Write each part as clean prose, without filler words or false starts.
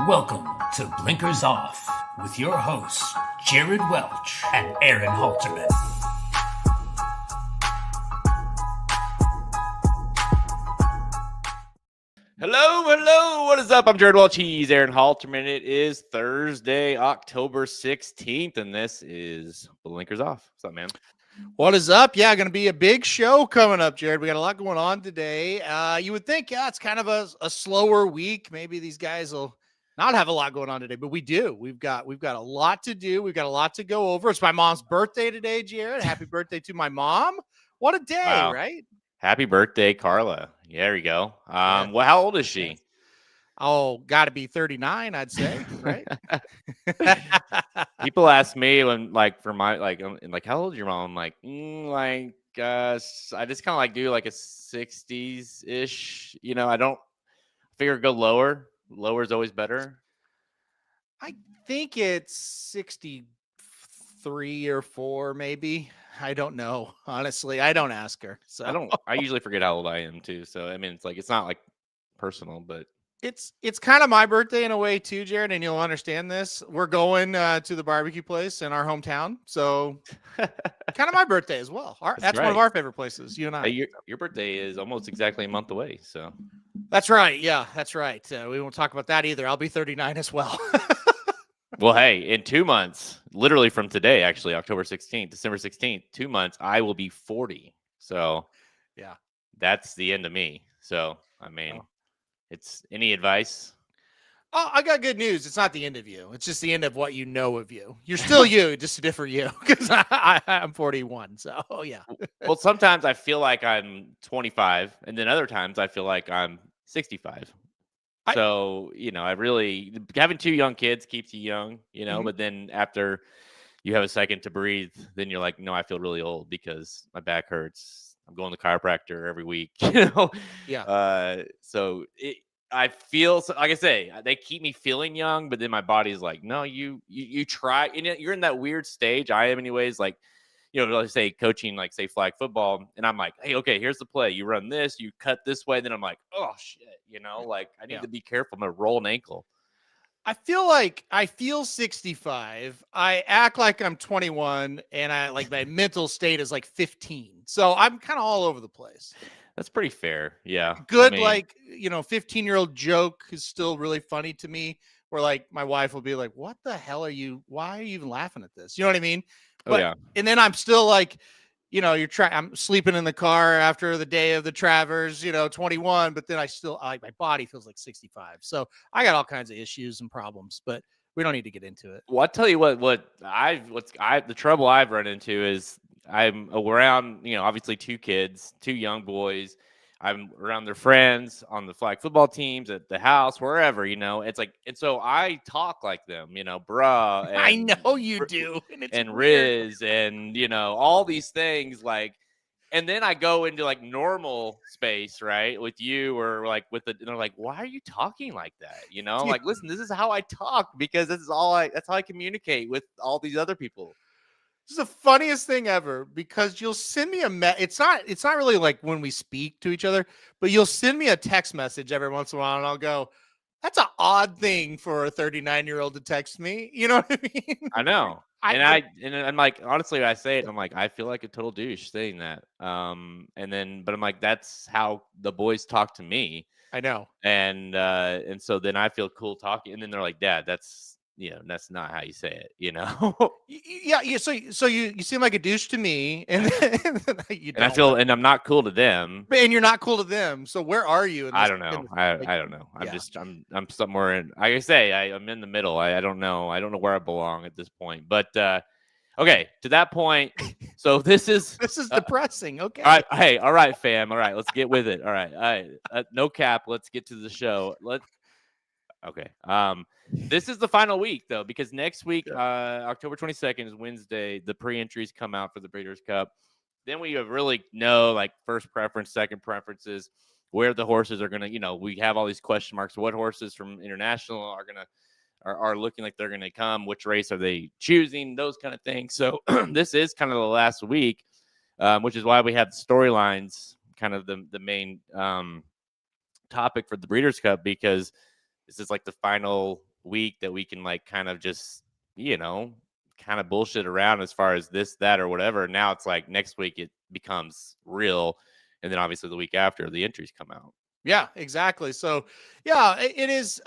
Welcome to Blinkers Off with your hosts, Jared Welch and Aaron Halterman. Hello, what is up? I'm Jared Welch, he's Aaron Halterman. It is Thursday, October 16th, and this is Blinkers Off. What's up, man? What is up? Yeah, going to be a big show coming up, Jared. We got a lot going on today. You would think, it's kind of a slower week. Maybe these guys will not have a lot going on today, but we do. We've got a lot to do. We've got a lot to go over. It's my mom's birthday today, Jared. Happy birthday to my mom. What a day, Wow. right? Happy birthday, Carla. Yeah, there you go. Well, how old is she? Oh, got to be 39, I'd say, right? People ask me when, for my, how old is your mom? I'm like, I just kind of do like a 60s-ish. I don't figure go lower. Lower is always better. I think it's 63 or 4, maybe. I don't know. Honestly, I don't ask her. So I usually forget how old I am too. So I mean, it's not like personal, but it's kind of my birthday in a way too, Jared, and you'll understand this. We're going to the barbecue place in our hometown, so kind of my birthday as well. That's right. One of our favorite places. You and I. Hey, your birthday is almost exactly a month away, so that's right. Yeah, that's right. We won't talk about that either. I'll be 39 as well. Well, hey, in 2 months, literally from today, actually, October 16th, December 16th, 2 months, I will be 40. So, yeah, that's the end of me. So, I mean, it's any advice? Oh, I got good news. It's not the end of you. It's just the end of what you know of you. You're still you, just a different you, because I'm 41. So, yeah. Well, sometimes I feel like I'm 25, and then other times I feel like I'm 65. So, I really, having 2 young kids keeps you young, but then after you have a second to breathe, then you're like, no, I feel really old because my back hurts. I'm going to the chiropractor every week, Yeah. So I feel, like I say, they keep me feeling young, but then my body's like, no, you try, and you're in that weird stage. I am anyways, let's say coaching, say flag football. And I'm like, hey, okay, here's the play. You run this, you cut this way. Then I'm like, oh shit, I need to be careful. I'm going to roll an ankle. I feel 65. I act like I'm 21 and my mental state is like 15. So I'm kind of all over the place. That's pretty fair. Yeah. Good. 15-year-old joke is still really funny to me where my wife will be like, what the hell why are you even laughing at this? You know what I mean? But, yeah. And then I'm still I'm sleeping in the car after the day of the Travers, 21, but then my body feels like 65. So I got all kinds of issues and problems, but we don't need to get into it. Well, I'll tell you the trouble I've run into is I'm around, obviously 2 kids, 2 young boys. I'm around their friends on the flag football teams at the house, wherever, it's and so I talk like them, bruh. And, I know you do. And Riz and, all these things and then I go into normal space, right, with you or and they're like, why are you talking like that? Listen, this is how I talk because that's how I communicate with all these other people. This is the funniest thing ever because you'll send me it's not really like when we speak to each other, but you'll send me a text message every once in a while and I'll go, that's an odd thing for a 39-year-old to text me. You know what I mean? I know. And I'm like, honestly, I say it, I'm like, I feel like a total douche saying that. But I'm like, that's how the boys talk to me. I know. And so then I feel cool talking. And then they're like, Dad, that's not how you say it, Yeah. So you seem like a douche to me, and I feel, and I'm not cool to them, and you're not cool to them. So where are you? I don't know. I don't know. I'm somewhere in. Like I say, I'm in the middle. I don't know. I don't know where I belong at this point. But okay, to that point. So this is depressing. Okay. All right. Hey. All right, fam. All right. Let's get with it. All right. No cap. Let's get to the show. Okay. This is the final week though, because next week, October 22nd is Wednesday. The pre-entries come out for the Breeders' Cup. Then we really know first preference, second preferences, where the horses are gonna. We have all these question marks. What horses from international are looking like they're gonna come? Which race are they choosing? Those kind of things. So this is kind of the last week, which is why we have the storylines, kind of the main topic for the Breeders' Cup, because this is the final week that we can like kind of just, kind of bullshit around as far as this, that, or whatever. Now it's like next week it becomes real. And then obviously the week after the entries come out. Yeah, exactly. So, yeah, it is.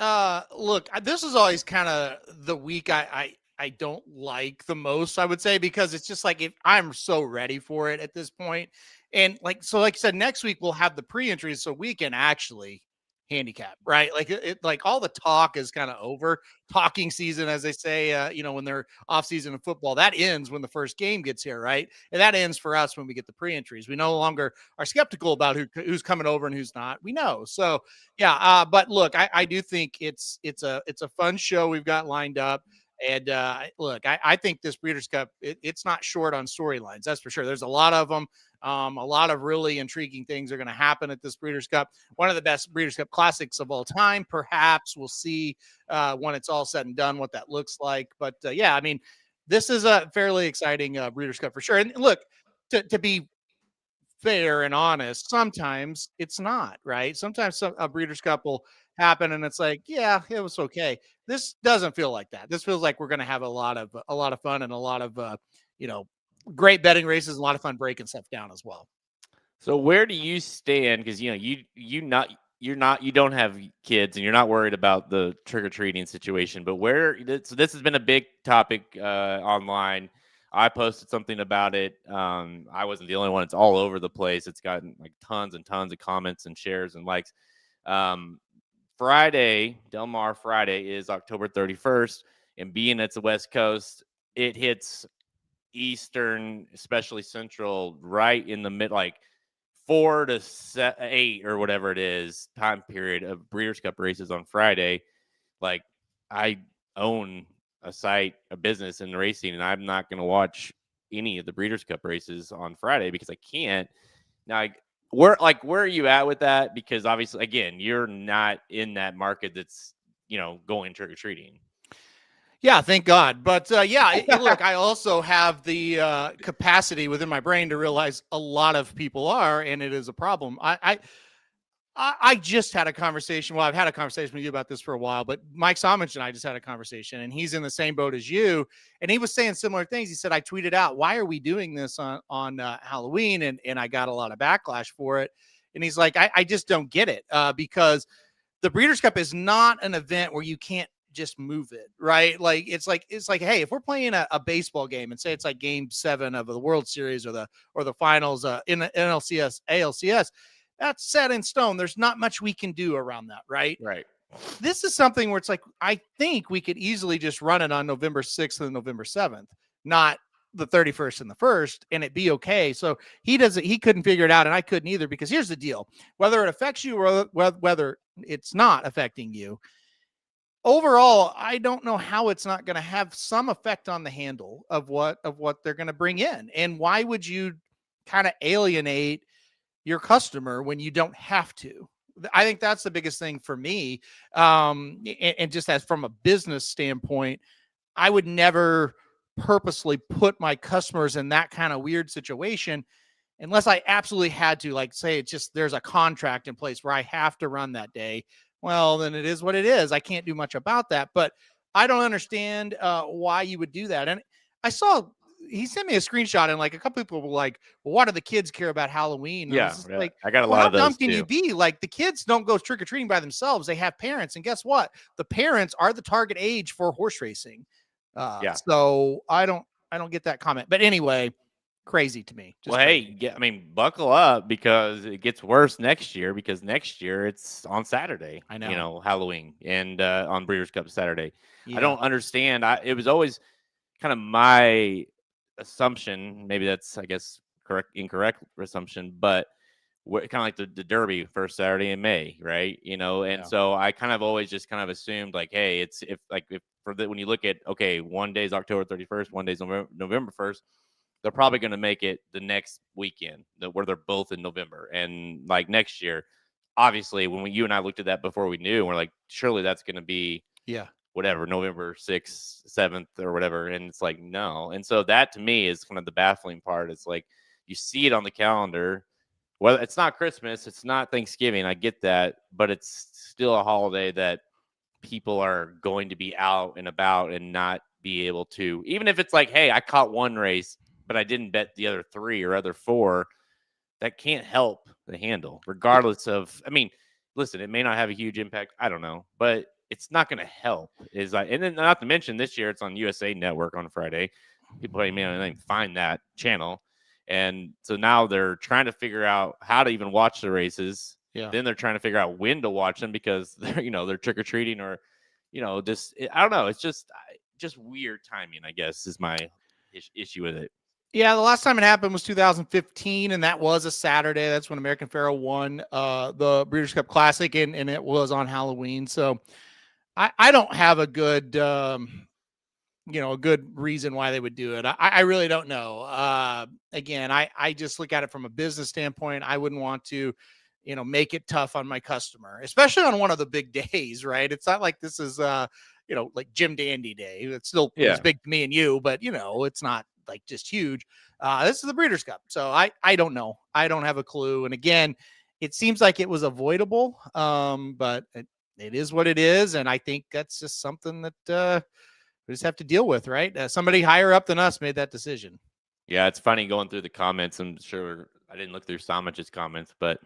Look, this is always kind of the week I don't like the most, I would say, because it's just like if I'm so ready for it at this point, and like like you said, next week we'll have the pre-entries, so we can actually handicap, right? Like like all the talk is kind of over. Talking season, as they say, when they're off season in football, that ends when the first game gets here, right? And that ends for us when we get the pre-entries. We no longer are skeptical about who's coming over and who's not. We know. So yeah, but look, I do think it's a fun show we've got lined up. And look, I think this Breeders' Cup, it's not short on storylines. That's for sure. There's a lot of them. A lot of really intriguing things are going to happen at this Breeders' Cup. One of the best Breeders' Cup classics of all time. Perhaps we'll see when it's all said and done what that looks like. But yeah, I mean, this is a fairly exciting Breeders' Cup for sure. And look, to be fair and honest, sometimes it's not, right? Sometimes a Breeders' Cup will happen and it's like, yeah, it was okay. This doesn't feel like that. This feels like we're going to have a lot of fun and a lot of great betting races, and a lot of fun breaking stuff down as well. So where do you stand? Because you don't have kids and you're not worried about the trick-or-treating situation, but so this has been a big topic online. I posted something about it. I wasn't the only one. It's all over the place. It's gotten like tons and tons of comments and shares and likes. Friday, Del Mar Friday, is October 31st, and being it's the West Coast, it hits Eastern, especially Central, right in the mid, like 4 to 8 or whatever it is, time period of Breeders' Cup races on Friday. Like, I own a business in racing, and I'm not going to watch any of the Breeders' Cup races on Friday because I can't. Now, where are you at with that? Because obviously, again, you're not in that market that's, going trick-or-treating. Yeah, thank God. But yeah, look, I also have the capacity within my brain to realize a lot of people are, and it is a problem. I just had a conversation. Well, I've had a conversation with you about this for a while, but Mike Somich and I just had a conversation, and he's in the same boat as you. And he was saying similar things. He said, I tweeted out, why are we doing this on Halloween? And I got a lot of backlash for it. And he's like, I just don't get it because the Breeders' Cup is not an event where you can't just move it, right? Like it's like hey, if we're playing a baseball game and say it's like game 7 of the World Series or the finals in the NLCS, ALCS, that's set in stone. There's not much we can do around that, right? Right. This is something where it's like I think we could easily just run it on November 6th and November 7th, not the 31st and the 1st, and it be okay. So he couldn't figure it out, and I couldn't either, because here's the deal: whether it affects you or whether it's not affecting you, overall, I don't know how it's not going to have some effect on the handle of what they're going to bring in. And why would you kind of alienate your customer when you don't have to? I think that's the biggest thing for me. And just as from a business standpoint, I would never purposely put my customers in that kind of weird situation unless I absolutely had to, like say it's just, there's a contract in place where I have to run that day. Well, then it is what it is. I can't do much about that, but I don't understand why you would do that. And I saw, he sent me a screenshot, and like a couple people were like, well, why do the kids care about Halloween? Yeah, like, I got a lot of those. How dumb can you be? Like, the kids don't go trick-or-treating by themselves. They have parents. And guess what? The parents are the target age for horse racing. So I don't get that comment. But anyway, crazy to me. Well, hey, buckle up, because it gets worse next year, because next year it's on Saturday. I know. Halloween, and on Breeders' Cup Saturday. Yeah. I don't understand. It was always kind of my assumption, maybe that's, I guess, incorrect assumption, but kind of like the Derby first Saturday in May, right? And so I kind of always just kind of assumed, like, hey, when you look at, okay, one day is October 31st, one day is November 1st, they're probably going to make it the next weekend where they're both in November. And like next year, obviously, when you and I looked at that before we knew, we're like, surely that's going to be whatever, November 6th, 7th or whatever. And it's like, no. And so that to me is kind of the baffling part. It's like, you see it on the calendar. Well, it's not Christmas, it's not Thanksgiving, I get that, but it's still a holiday that people are going to be out and about and not be able to, even if it's like, hey, I caught one race, but I didn't bet the other 3 or other 4, that can't help the handle, regardless of, I mean, listen, it may not have a huge impact. I don't know, but it's not going to help. Is like, and then not to mention this year, it's on USA Network on Friday. People may not even find that channel. And so now they're trying to figure out how to even watch the races. Yeah. Then they're trying to figure out when to watch them because they're, they're trick or treating or, just, I don't know. It's just weird timing, I guess, is my issue with it. Yeah, the last time it happened was 2015, and that was a Saturday. That's when American Pharoah won the Breeders' Cup Classic, and it was on Halloween. So I don't have a good, a good reason why they would do it. I really don't know. Again, I just look at it from a business standpoint. I wouldn't want to, make it tough on my customer, especially on one of the big days, right? It's not like this is, like Jim Dandy Day. It's still it's big to me and you, but, it's not like just huge. This is the Breeders' Cup. So I don't know. I don't have a clue. And again, it seems like it was avoidable, but it is what it is. And I think that's just something that we just have to deal with, right? Somebody higher up than us made that decision. Yeah, it's funny going through the comments. I'm sure I didn't look through Samich's comments, but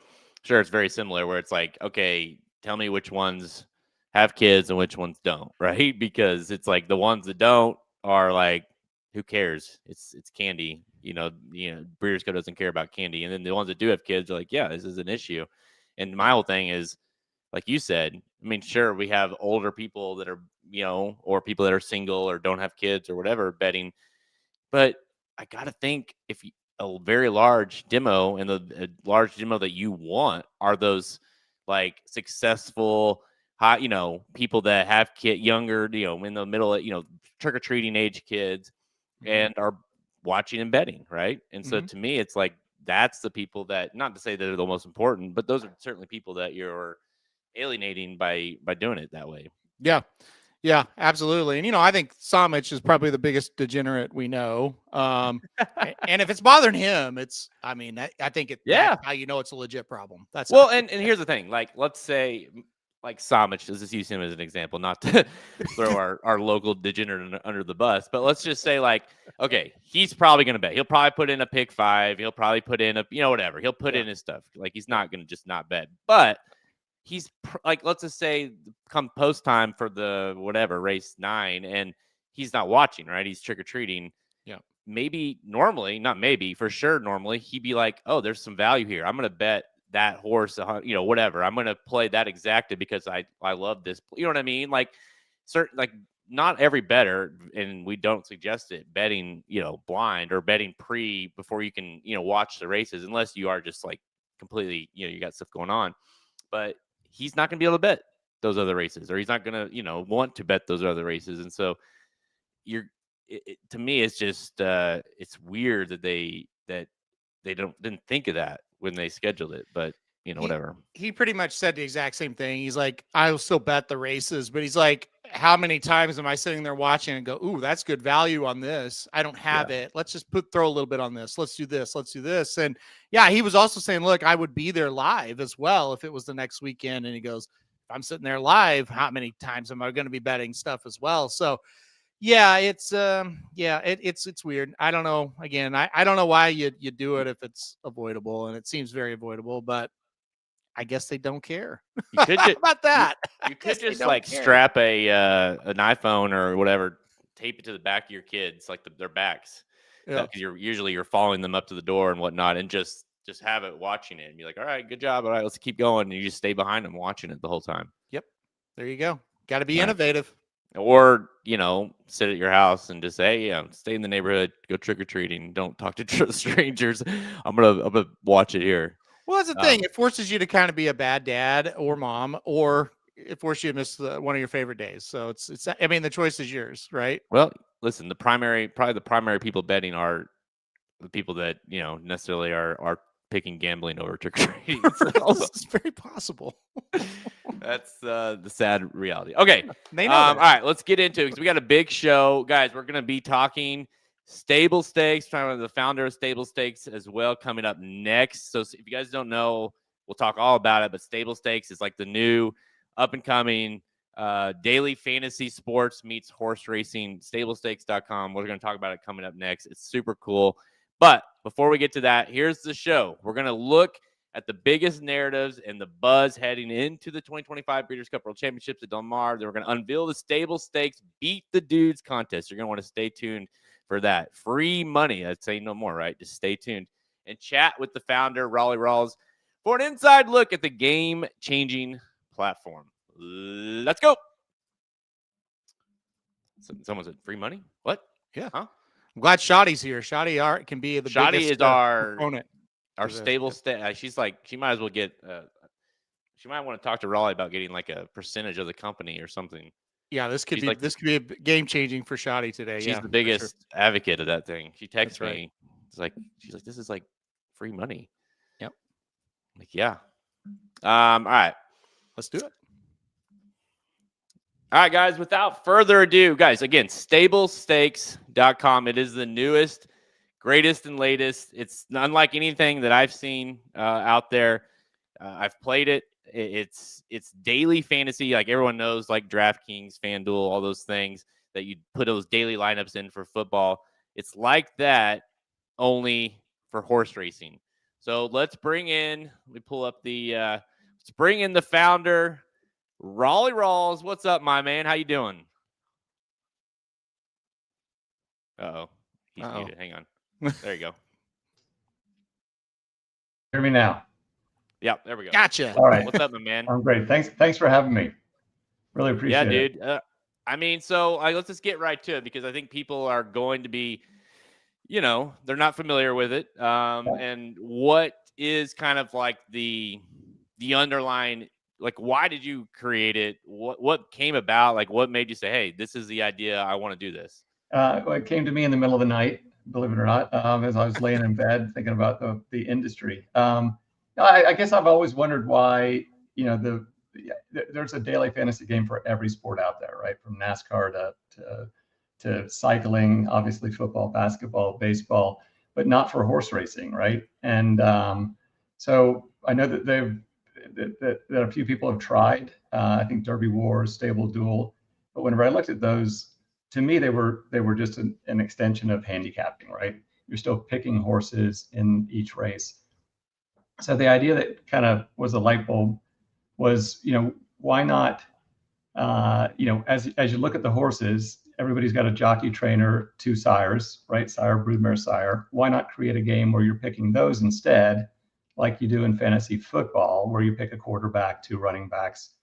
sure, it's very similar where it's like, okay, tell me which ones have kids and which ones don't, right? Because it's like the ones that don't are like, who cares? It's candy. Breeders' Cup doesn't care about candy. And then the ones that do have kids are like, yeah, this is an issue. And my whole thing is, like you said, I mean, sure, we have older people that are, or people that are single or don't have kids or whatever betting. But I got to think if a very large demo and the large demo that you want are those like successful, high, people that have younger, in the middle of, trick-or-treating age kids and are watching and betting, right? And so to me, it's like that's the people that, not to say that they're the most important, but those are certainly people that you're alienating by doing it that way. Yeah, absolutely. And I think Samich is probably the biggest degenerate we know. And if it's bothering him, I think that's how it's a legit problem. That's well, and here's the thing. Like, let's say, like Samich, let's just use him as an example, not to throw our local degenerate under the bus, but let's just say, like, okay, he's probably going to bet. He'll probably put in a pick 5. He'll probably put in a, whatever. He'll put in his stuff. Like, he's not going to just not bet. But he's like, let's just say come post time for the whatever race 9 and he's not watching, right? He's trick-or-treating. Yeah. Maybe normally, not maybe, for sure normally, he'd be like, oh, there's some value here. I'm going to bet that horse, whatever. I'm going to play that exacta because I love this. You know what I mean? Like, certain, like, not every bettor, and we don't suggest it, betting, blind or betting before you can, watch the races, unless you are just like completely, you got stuff going on. But he's not going to be able to bet those other races, or he's not going to, want to bet those other races. And so to me, it's just, it's weird that they didn't think of that when they scheduled it, but whatever. He pretty much said the exact same thing. He's like, I'll still bet the races, but he's like, how many times am I sitting there watching and go, ooh, that's good value on this. I don't have it. Let's just throw a little bit on this. Let's do this. Let's do this. And yeah, he was also saying, look, I would be there live as well if it was the next weekend. And he goes, if I'm sitting there live, how many times am I going to be betting stuff as well? So yeah, it's it's weird. I don't know. Again, I don't know why you do it if it's avoidable, and it seems very avoidable, but I guess they don't care. You could How about that? You could just like strap an iPhone or whatever, tape it to the back of your kids, like their backs, because you're following them up to the door and whatnot, and just have it watching it and be like, all right, good job, all right, let's keep going, and you just stay behind them watching it the whole time. Yep, there you go. Got to be innovative. Or, sit at your house and just say, stay in the neighborhood, go trick-or-treating, don't talk to strangers. I'm gonna watch it here. Well, that's the thing. It forces you to kind of be a bad dad or mom, or it forces you to miss one of your favorite days. So it's. I mean, the choice is yours, right? Well, listen, the primary people betting are the people that necessarily are picking gambling over trick-or-treating. It's very possible. That's the sad reality. Okay, they know. All right, let's get into it because we got a big show, guys. We're gonna be talking stable stakes, talking about the founder of stable stakes as well, coming up next. So if you guys don't know, we'll talk all about it. But stable stakes is like the new up and coming Daily fantasy sports meets horse racing, stablestakes.com. We're going to talk about it coming up next. It's super cool. But before we get to that, here's the show. We're going to look at the biggest narratives and the buzz heading into the 2025 Breeders' Cup World Championships at Del Mar. Then we're going to unveil the Stable Stakes Beat the Dudes contest. You're going to want to stay tuned for that. Free money. I'd say no more, right? Just stay tuned and chat with the founder, Rawleigh Ralls, for an inside look at the game-changing platform. Let's go. Someone said free money? What? Yeah. Huh? I'm glad Shoddy's here. Shoddy can be the Shoddy biggest is our opponent. Our stable state. She's like, she might as well get. She might want to talk to Rawleigh about getting like a percentage of the company or something. Yeah, this could She's be a game changing for Shoddy today. She's the biggest advocate of that thing. She texts me. Right. It's like she's like, this is like free money. Yep. I'm like, yeah. All right, let's do it. All right, guys. Without further ado, guys. Again, stablestakes.com. It is the newest, greatest, and latest. It's unlike anything that I've seen out there. I've played it. It's daily fantasy, like everyone knows, like DraftKings, FanDuel, all those things that you put those daily lineups in for football. It's like that, only for horse racing. So let's bring in. We pull up the. Let's bring in the founder, Rawleigh Ralls. What's up, my man? How you doing? Uh-oh. He's muted. Hang on. There you go. Hear me now? Yep, there we go. Gotcha. All right. What's up, my man? I'm great. Thanks for having me. Really appreciate it. Yeah, dude. I mean, so let's just get right to it because I think people are going to be, they're not familiar with it. And what is kind of like the underlying, like, why did you create it? What came about? Like, what made you say, hey, this is the idea. I want to do this. It came to me in the middle of the night, believe it or not, as I was laying in bed thinking about the industry. I guess I've always wondered why, there's a daily fantasy game for every sport out there, right? From NASCAR to cycling, obviously football, basketball, baseball, but not for horse racing, right? And so I know that that a few people have tried. I think Derby Wars, Stable Duel, but whenever I looked at those, to me they were just an extension of handicapping, right? You're still picking horses in each race. So the idea that kind of was a light bulb was, why not, as you look at the horses, everybody's got a jockey, trainer, 2 sires, right? Sire, broodmare, sire. Why not create a game where you're picking those instead, like you do in fantasy football, where you pick a quarterback, 2 running backs,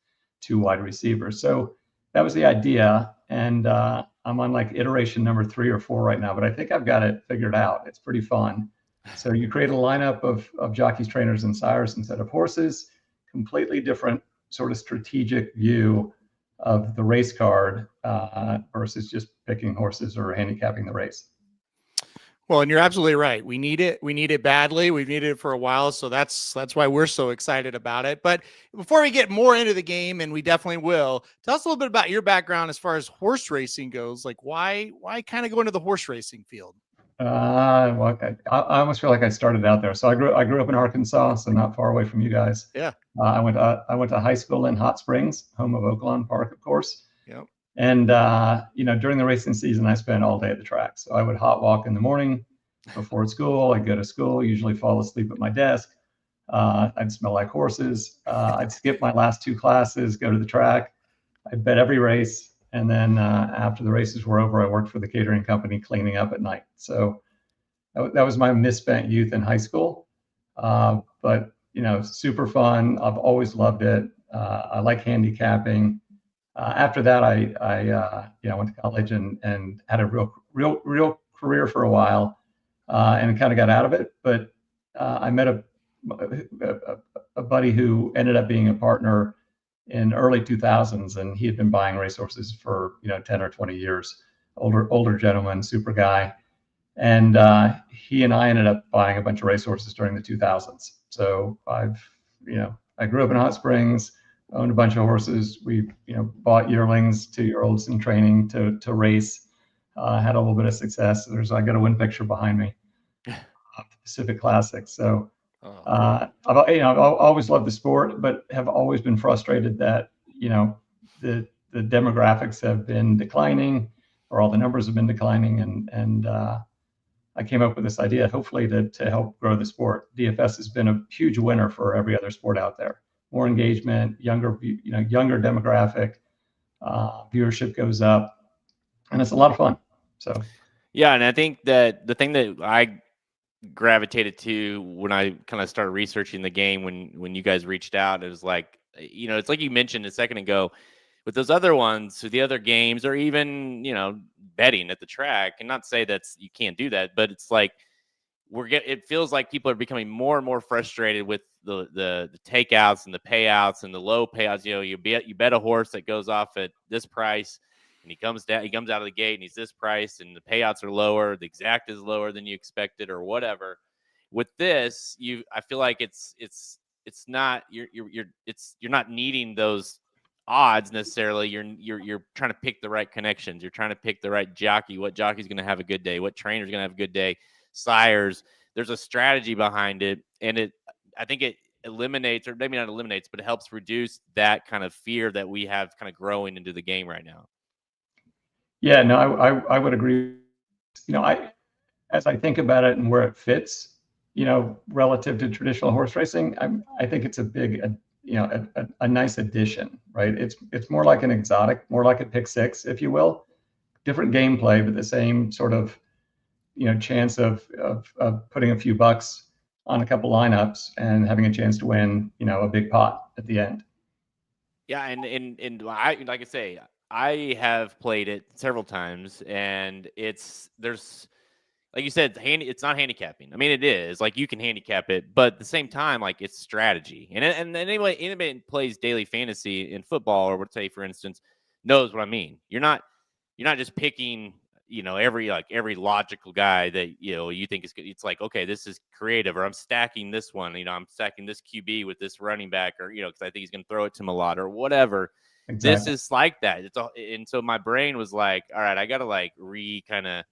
2 wide receivers. So that was the idea. And I'm on like iteration number 3 or 4 right now, but I think I've got it figured out. It's pretty fun. So you create a lineup of jockeys, trainers, and sires instead of horses, completely different sort of strategic view of the race card versus just picking horses or handicapping the race. Well, and you're absolutely right. We need it. We need it badly. We've needed it for a while. So that's why we're so excited about it. But before we get more into the game, and we definitely will, tell us a little bit about your background as far as horse racing goes. Like why kind of go into the horse racing field? Well, I almost feel like I started out there. So I grew up in Arkansas, so not far away from you guys. Yeah. I went to high school in Hot Springs, home of Oaklawn Park, of course. Yep. And during the racing season, I spent all day at the track. So I would hot walk in the morning before school. I'd go to school, usually fall asleep at my desk. I'd smell like horses. I'd skip my last 2 classes, go to the track. I'd bet every race. And then after the races were over, I worked for the catering company cleaning up at night. So that was my misspent youth in high school. But, super fun. I've always loved it. I like handicapping. After that, I went to college and had a real career for a while and kind of got out of it. But I met a buddy who ended up being a partner in early 2000s, and he had been buying racehorses for 10 or 20 years. Older gentleman, super guy, and he and I ended up buying a bunch of racehorses during the 2000s. So I grew up in Hot Springs, owned a bunch of horses. We bought yearlings, 2-year-olds in training to race. Had a little bit of success. I got a win picture behind me, Pacific Classic. So. I've always loved the sport, but have always been frustrated that the the demographics have been declining, or all the numbers have been declining, and I came up with this idea, hopefully to help grow the sport. DFS has been a huge winner for every other sport out there. More engagement, younger demographic, viewership goes up, and it's a lot of fun. So yeah, and I think that the thing that I gravitated to when I kind of started researching the game when you guys reached out, it was like, it's like you mentioned a second ago with those other ones, with the other games, or even betting at the track, and not say that's you can't do that, but it's like it feels like people are becoming more and more frustrated with the takeouts and the payouts and the low payouts. You bet a horse that goes off at this price, and he comes out of the gate and he's this price, and the payouts are lower, the exact is lower than you expected, or whatever. With this, I feel like it's not you're not needing those odds necessarily. You're trying to pick the right connections. You're trying to pick the right jockey. What jockey's going to have a good day? What trainer's going to have a good day? Sires. There's a strategy behind it, and I think it eliminates, or maybe not eliminates, but it helps reduce that kind of fear that we have kind of growing into the game right now. Yeah, no, I would agree. As I think about it and where it fits, relative to traditional horse racing, I think it's a big, a nice addition, right? It's more like an exotic, more like a pick six, if you will. Different gameplay, but the same sort of, chance of putting a few bucks on a couple lineups and having a chance to win, a big pot at the end. Yeah, and I, like I say, I have played it several times, and there's, like you said, it's not handicapping. I mean, it is like you can handicap it, but at the same time, like it's strategy. And anybody that plays daily fantasy in football, or would say, for instance, knows what I mean. You're not just picking, every logical guy that you think is good. It's like, okay, this is creative, or I'm stacking this one. I'm stacking this QB with this running back, or because I think he's going to throw it to him a lot, or whatever. Exactly. This is like that. And so my brain was like, all right, I got to kind of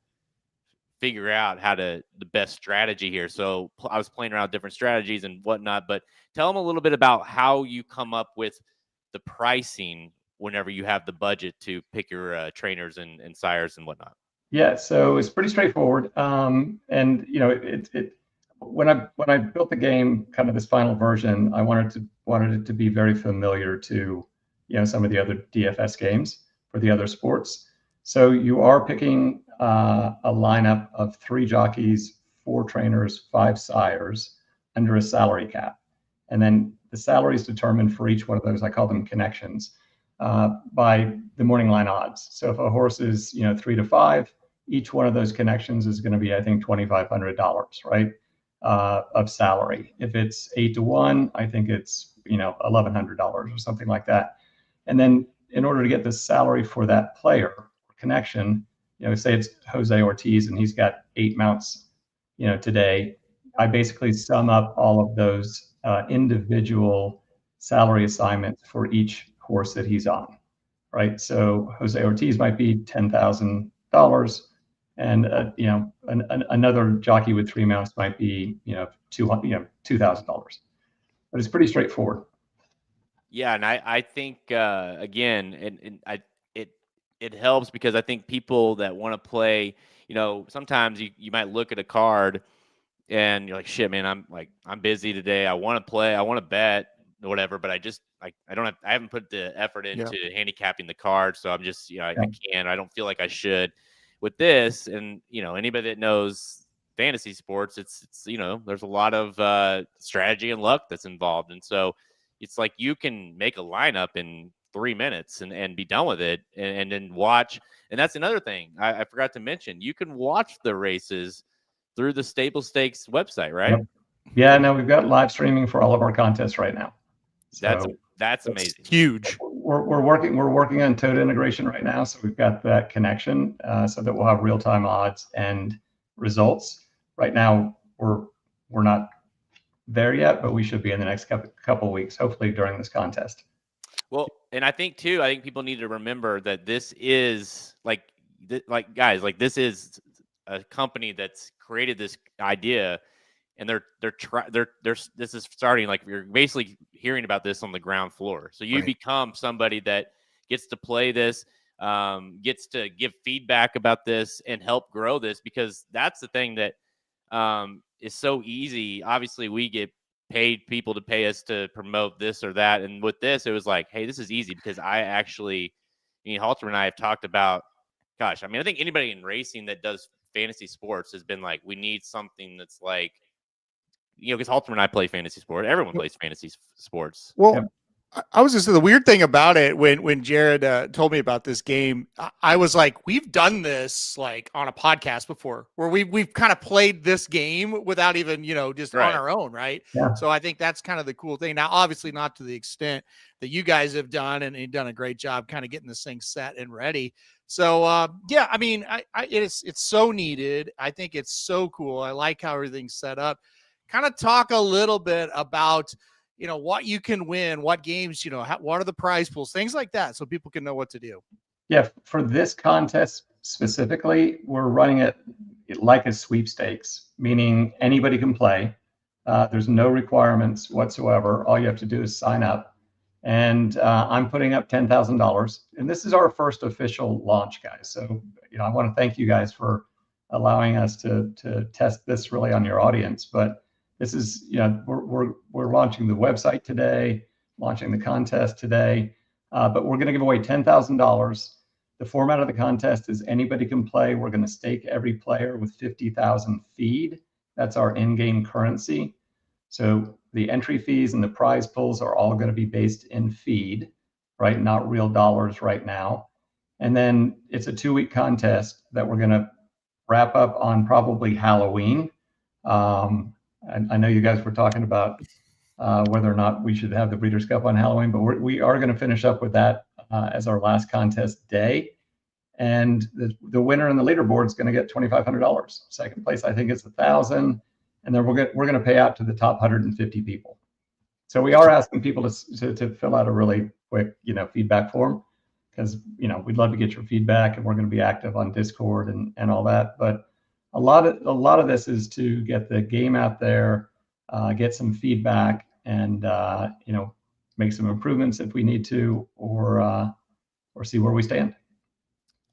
figure out the best strategy here. So I was playing around with different strategies and whatnot, but tell them a little bit about how you come up with the pricing whenever you have the budget to pick your trainers and sires and whatnot. Yeah, so it's pretty straightforward. And when I built the game, kind of this final version, I wanted it to be very familiar to some of the other DFS games for the other sports. So you are picking a lineup of 3 jockeys, 4 trainers, 5 sires under a salary cap, and then the salary is determined for each one of those. I call them connections by the morning line odds. So if a horse is 3 to 5, each one of those connections is going to be, I think, $2,500, right, of salary. If it's 8 to 1, I think it's $1,100 or something like that. And then in order to get the salary for that player connection, say it's Jose Ortiz and he's got 8 mounts, today, I basically sum up all of those individual salary assignments for each horse that he's on, right? So Jose Ortiz might be $10,000, and another jockey with 3 mounts might be $2,000. But it's pretty straightforward. Yeah, and I think again, it helps because I think people that want to play, sometimes you might look at a card and you're like, shit, man, I'm busy today. I want to play, I want to bet, whatever, but I haven't put the effort into handicapping the card, so I'm just I can't. I don't feel like I should. With this, and anybody that knows fantasy sports, it's there's a lot of strategy and luck that's involved, and so it's like you can make a lineup in 3 minutes and be done with it, and then watch. And that's another thing I forgot to mention. You can watch the races through the Stable Stakes website, right? Yep. Yeah, no, we've got live streaming for all of our contests right now. So that's amazing. Huge. We're working on Toad integration right now, so we've got that connection so that we'll have real-time odds and results. Right now, we're not there yet, but we should be in the next couple weeks, hopefully during this contest. Well, and I think people need to remember that this is guys, this is a company that's created this idea, and this is starting, like, you're basically hearing about this on the ground floor. So you become somebody that gets to play this, gets to give feedback about this and help grow this, because that's the thing that is so easy. Obviously, we get paid people to pay us to promote this or that. And with this, it was like, hey, this is easy because I actually, Halter and I have talked about, gosh, I mean, I think anybody in racing that does fantasy sports has been like, we need something that's like, because Halter and I play fantasy sport. Everyone plays fantasy sports. Well, yep. I was just the weird thing about it when Jared told me about this game, I was like, we've done this like on a podcast before where we've kind of played this game without even, just on our own. Right. Yeah. So I think that's kind of the cool thing. Now, obviously not to the extent that you guys have done, and you've done a great job kind of getting this thing set and ready. So, yeah, I mean, it's so needed. I think it's so cool. I like how everything's set up. Kind of talk a little bit about, what you can win, what games, what are the prize pools, things like that, so people can know what to do. Yeah, for this contest specifically, we're running it like a sweepstakes, meaning anybody can play. There's no requirements whatsoever. All you have to do is sign up. And I'm putting up $10,000. And this is our first official launch, guys. So, I want to thank you guys for allowing us to test this really on your audience. But this is, we're launching the website today, launching the contest today, but we're going to give away $10,000. The format of the contest is anybody can play. We're going to stake every player with 50,000 feed. That's our in-game currency. So the entry fees and the prize pools are all going to be based in feed, right? Not real dollars right now. And then it's a 2-week contest that we're going to wrap up on probably Halloween. I know you guys were talking about whether or not we should have the Breeders' Cup on Halloween, but we are going to finish up with that as our last contest day. And the winner in the leaderboard is going to get $2,500. Second place, I think, is $1,000, and then we're going to pay out to the top 150 people. So we are asking people to fill out a really quick, feedback form, because we'd love to get your feedback, and we're going to be active on Discord and all that. But a lot of this is to get the game out there, get some feedback, and make some improvements if we need to, or see where we stand.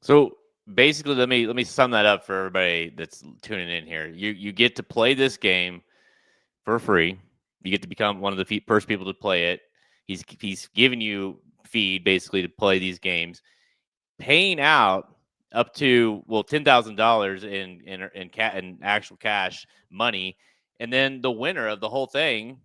So basically, let me sum that up for everybody that's tuning in here. You get to play this game for free. You get to become one of the first people to play it. He's giving you feed basically to play these games, paying out up to $10,000 in actual cash money, and then the winner of the whole thing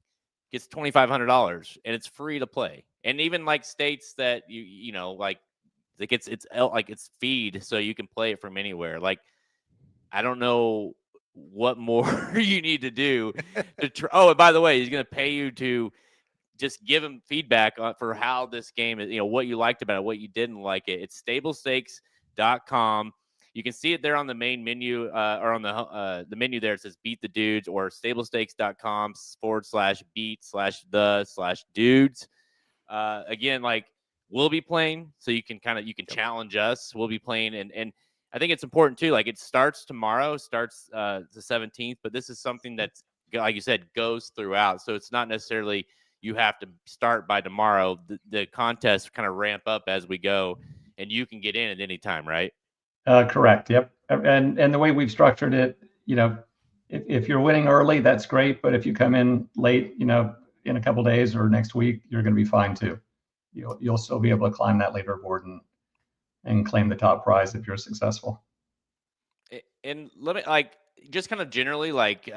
gets $2,500, and it's free to play. And even like states that it's feed, so you can play it from anywhere. Like, I don't know what more you need to do to oh, and by the way, he's going to pay you to just give him feedback for how this game is, what you liked about it, what you didn't like it. It's stablestakes.com. You can see it there on the main menu, or on the menu there. It says Beat the Dudes, or stablestakes.com/beat/the/dudes. Again, like, we'll be playing, so you can challenge us. We'll be playing, and I think it's important too. Like, it starts tomorrow, the 17th, but this is something that's, like you said, goes throughout. So it's not necessarily you have to start by tomorrow. The contests kind of ramp up as we go, and you can get in at any time, right? Correct. Yep. And the way we've structured it, if you're winning early, that's great. But if you come in late, in a couple of days or next week, you're going to be fine too. You'll still be able to climb that leaderboard and claim the top prize if you're successful. And let me, like, just kind of generally, like,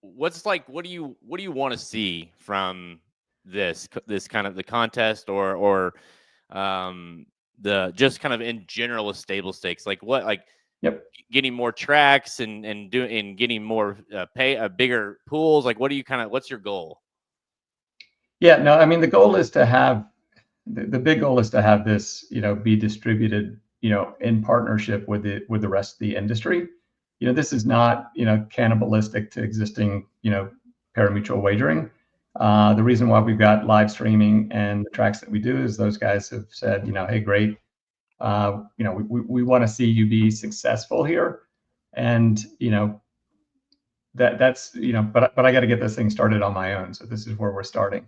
what do you want to see from this kind of the contest, or the just kind of in general with stable stakes? Like, what, like, yep, getting more tracks and getting more bigger pools? Like, what's your goal? Yeah, no, I mean, the goal is to have the big goal is to have this, be distributed, in partnership with the rest of the industry. This is not, cannibalistic to existing, parimutuel wagering. The reason why we've got live streaming and the tracks that we do is those guys have said, hey, great, we want to see you be successful here, and that's but I got to get this thing started on my own. So this is where we're starting.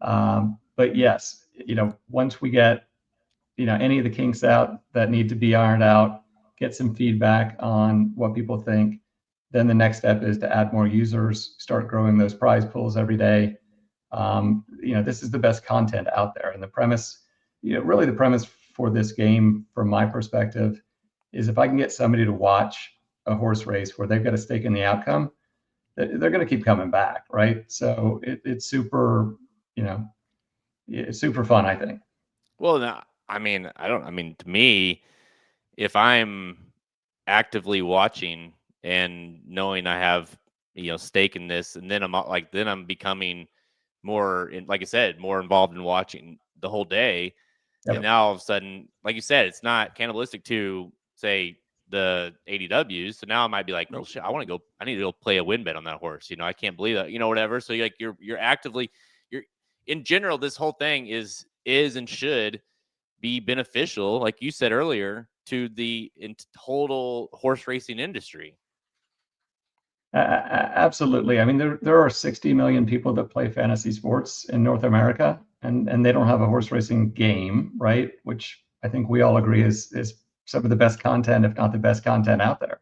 But yes, once we get, any of the kinks out that need to be ironed out, get some feedback on what people think, then the next step is to add more users, start growing those prize pools every day. This is the best content out there. And the premise, really the premise for this game, from my perspective, is if I can get somebody to watch a horse race where they've got a stake in the outcome, they're going to keep coming back, right? So it's super, it's super fun, I think. Well, no, to me, if I'm actively watching and knowing I have, stake in this, and then I'm becoming more, like I said, more involved in watching the whole day. Yep. And now all of a sudden, like you said, it's not cannibalistic to, say, the ADWs. So now I might be like, oh shit, I need to go play a win bet on that horse. I can't believe that, whatever. So you're actively, in general, this whole thing is and should be beneficial, like you said earlier, to the total horse racing industry. Absolutely. I mean, there are 60 million people that play fantasy sports in North America, and they don't have a horse racing game, right? Which I think we all agree is some of the best content, if not the best content out there.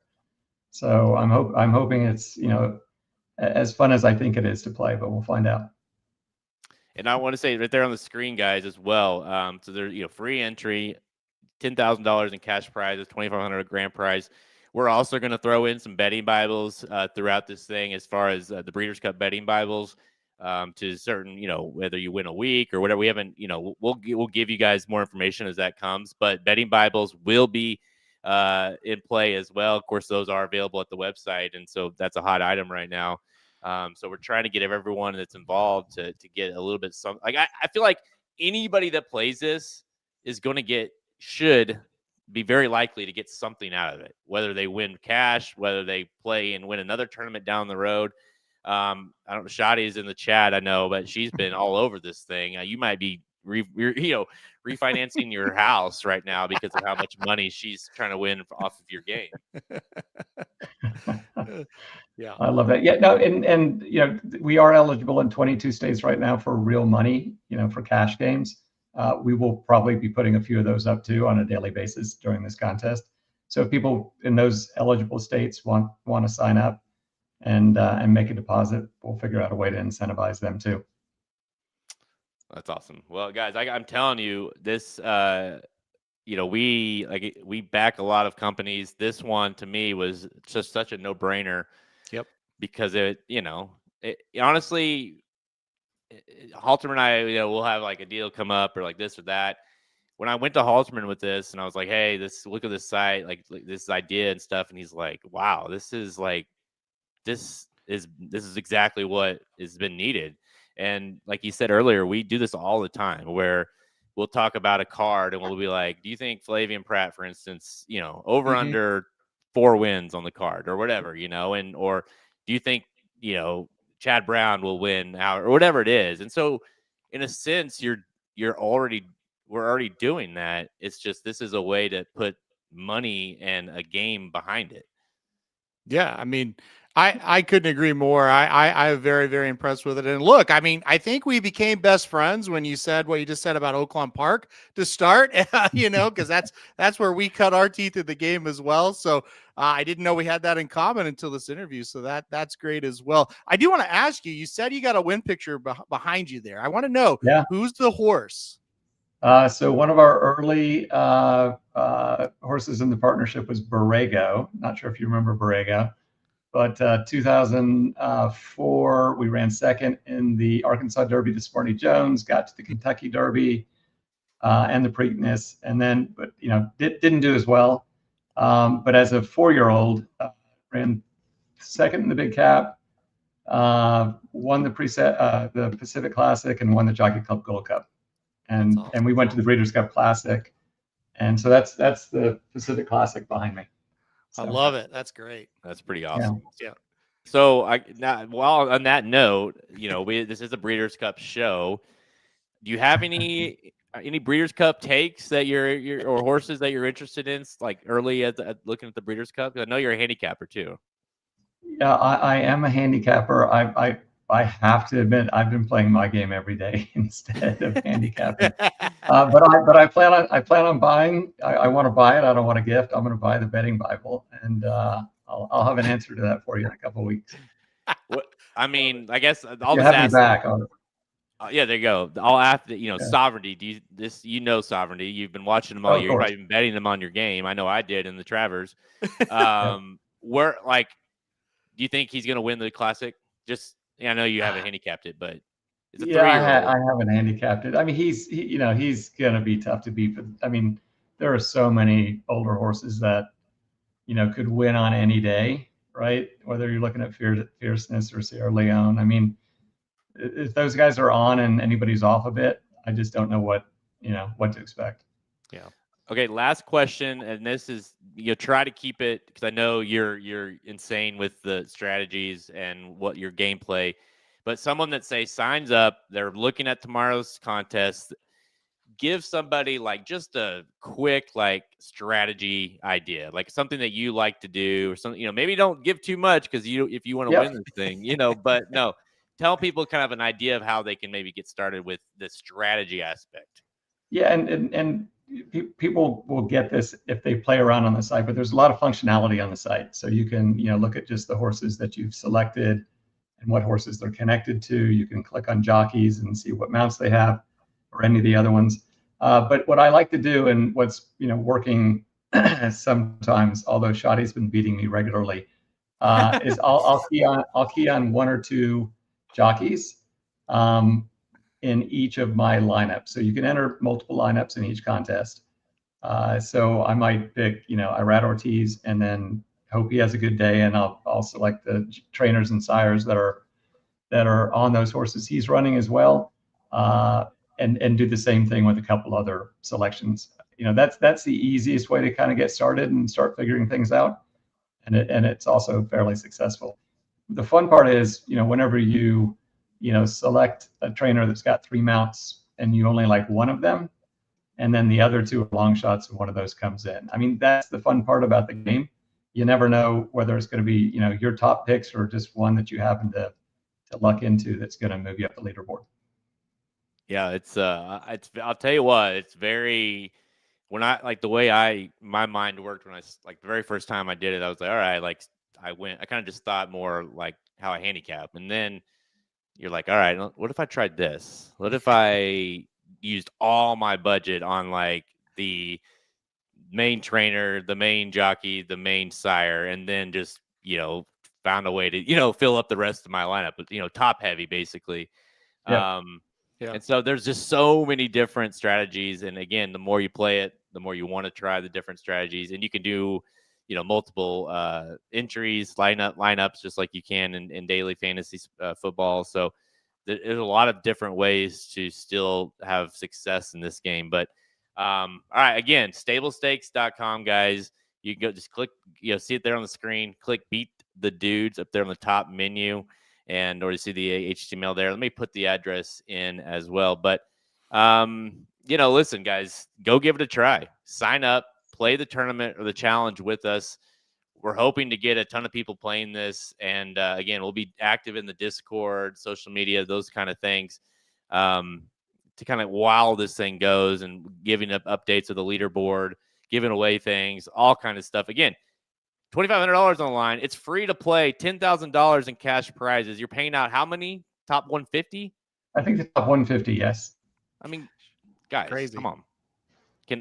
So I'm hoping it's, as fun as I think it is to play, but we'll find out. And I want to say right there on the screen, guys, as well. So there's, free entry, $10,000 in cash prizes, $2,500 grand prize. We're also going to throw in some betting Bibles throughout this thing, as far as the Breeders' Cup betting Bibles, to certain, whether you win a week or whatever. We haven't, we'll give you guys more information as that comes. But betting Bibles will be in play as well. Of course, those are available at the website, and so that's a hot item right now. So we're trying to get everyone that's involved to get a little bit some. Like I feel like anybody that plays this is going to should be very likely to get something out of it, whether they win cash, whether they play and win another tournament down the road. I don't know, Shadi's in the chat, I know, but she's been all over this thing. You might be refinancing your house right now because of how much money she's trying to win off of your game. Yeah, I love that. Yeah, no, and we are eligible in 22 states right now for real money, for cash games. We will probably be putting a few of those up too on a daily basis during this contest. So if people in those eligible states want to sign up and make a deposit, we'll figure out a way to incentivize them too. That's awesome. Well, guys, I'm telling you, this, we back a lot of companies. This one to me was just such a no-brainer. Yep. Because honestly, Halterman and I, we'll have like a deal come up or like this or that. When I went to Halterman with this and I was like, hey, look at this site, like this idea and stuff. And he's like, wow, this is exactly what has been needed. And like you said earlier, we do this all the time where we'll talk about a card and we'll be like, do you think Flavian Pratt, for instance, over under 4 wins on the card or whatever, or do you think, Chad Brown will win out or whatever it is. And so in a sense, we're already doing that. It's just, this is a way to put money and a game behind it. Yeah. I mean, I couldn't agree more. I'm very, very impressed with it. And look, I mean, I think we became best friends when you said what you just said about Oaklawn Park to start, because that's where we cut our teeth in the game as well. So I didn't know we had that in common until this interview. So that's great as well. I do want to ask you, you said you got a win picture behind you there. I want to know, who's the horse? So one of our early horses in the partnership was Borrego. Not sure if you remember Borrego. But 2004, we ran second in the Arkansas Derby to Sparty Jones, got to the Kentucky Derby and the Preakness, and then, didn't do as well. But as a 4-year-old, ran second in the Big Cap, won the Pacific Classic, and won the Jockey Club Gold Cup. And awesome. And we went to the Breeders' Cup Classic, and so that's the Pacific Classic behind me. So. I love it. That's great. That's pretty awesome. Yeah. So on that note, this is a Breeders' Cup show. Do you have any Breeders' Cup takes that you're or horses that you're interested in, like early at looking at the Breeders' Cup? I know you're a handicapper too. Yeah, I am a handicapper. I have to admit, I've been playing my game every day instead of handicapping. But I plan on buying. I want to buy it. I don't want a gift. I'm going to buy the betting Bible, and I'll have an answer to that for you in a couple of weeks. What, I mean, I guess If I'll you just have me ask. back. Yeah, there you go. I'll have to, Yeah. Sovereignty. Sovereignty. You've been watching them all Of year. You've course. probably been betting them on your game. I know I did in the Travers. Where like, do you think he's going to win the Classic? Just, I know you haven't handicapped it, but it's a 3-year-old. I haven't handicapped it. I mean, he's going to be tough to beat. But I mean, there are so many older horses that could win on any day, right? Whether you're looking at Fierceness or Sierra Leone. I mean, if those guys are on and anybody's off a bit, I just don't know what to expect. Yeah. Okay. Last question, and this is try to keep it because I know you're insane with the strategies and what your gameplay. But someone that signs up, they're looking at tomorrow's contest. Give somebody like just a quick strategy idea, like something that you like to do, or something. Maybe don't give too much because if you want to win this thing, But no. Tell people kind of an idea of how they can maybe get started with the strategy aspect. Yeah, and people will get this if they play around on the site, but there's a lot of functionality on the site. So you can look at just the horses that you've selected and what horses they're connected to. You can click on jockeys and see what mounts they have or any of the other ones. But what I like to do, and what's working sometimes, although Shotty's been beating me regularly, is I'll key on one or two jockeys in each of my lineups. So you can enter multiple lineups in each contest. So I might pick, Irad Ortiz, and then hope he has a good day, and I'll select the trainers and sires that are on those horses he's running as well, and do the same thing with a couple other selections. That's the easiest way to kind of get started and start figuring things out, and it's also fairly successful. The fun part is, whenever you select a trainer that's got 3 mounts and you only like one of them, and then the other 2 are long shots and one of those comes in. I mean, that's the fun part about the game. You never know whether it's going to be, your top picks or just one that you happen to luck into that's going to move you up the leaderboard. Yeah, it's I'll tell you what, it's very, when I the way my mind worked when I the very first time I did it, I was like, all right, I kind of just thought more like how I handicap, and then you're like, all right, what if I tried this? What if I used all my budget on the main trainer, the main jockey, the main sire, and then just, found a way to, fill up the rest of my lineup, but, top heavy basically. Yeah. And so there's just so many different strategies. And again, the more you play it, the more you want to try the different strategies, and you can do, multiple entries, lineups, just like you can in daily fantasy football. So there's a lot of different ways to still have success in this game. But all right, again, stablestakes.com, guys. You can go just click, see it there on the screen. Click Beat the Dudes up there on the top menu, or you see the HTML there. Let me put the address in as well. But listen, guys, go give it a try. Sign up, play the tournament or the challenge with us. We're hoping to get a ton of people playing this. And again, we'll be active in the Discord, social media, those kind of things, to kind of while this thing goes, and giving up updates of the leaderboard, giving away things, all kind of stuff. Again, $2,500 on the line. It's free to play. $10,000 in cash prizes. You're paying out how many? Top 150? I think the top 150, yes. I mean, guys, Crazy. Come on.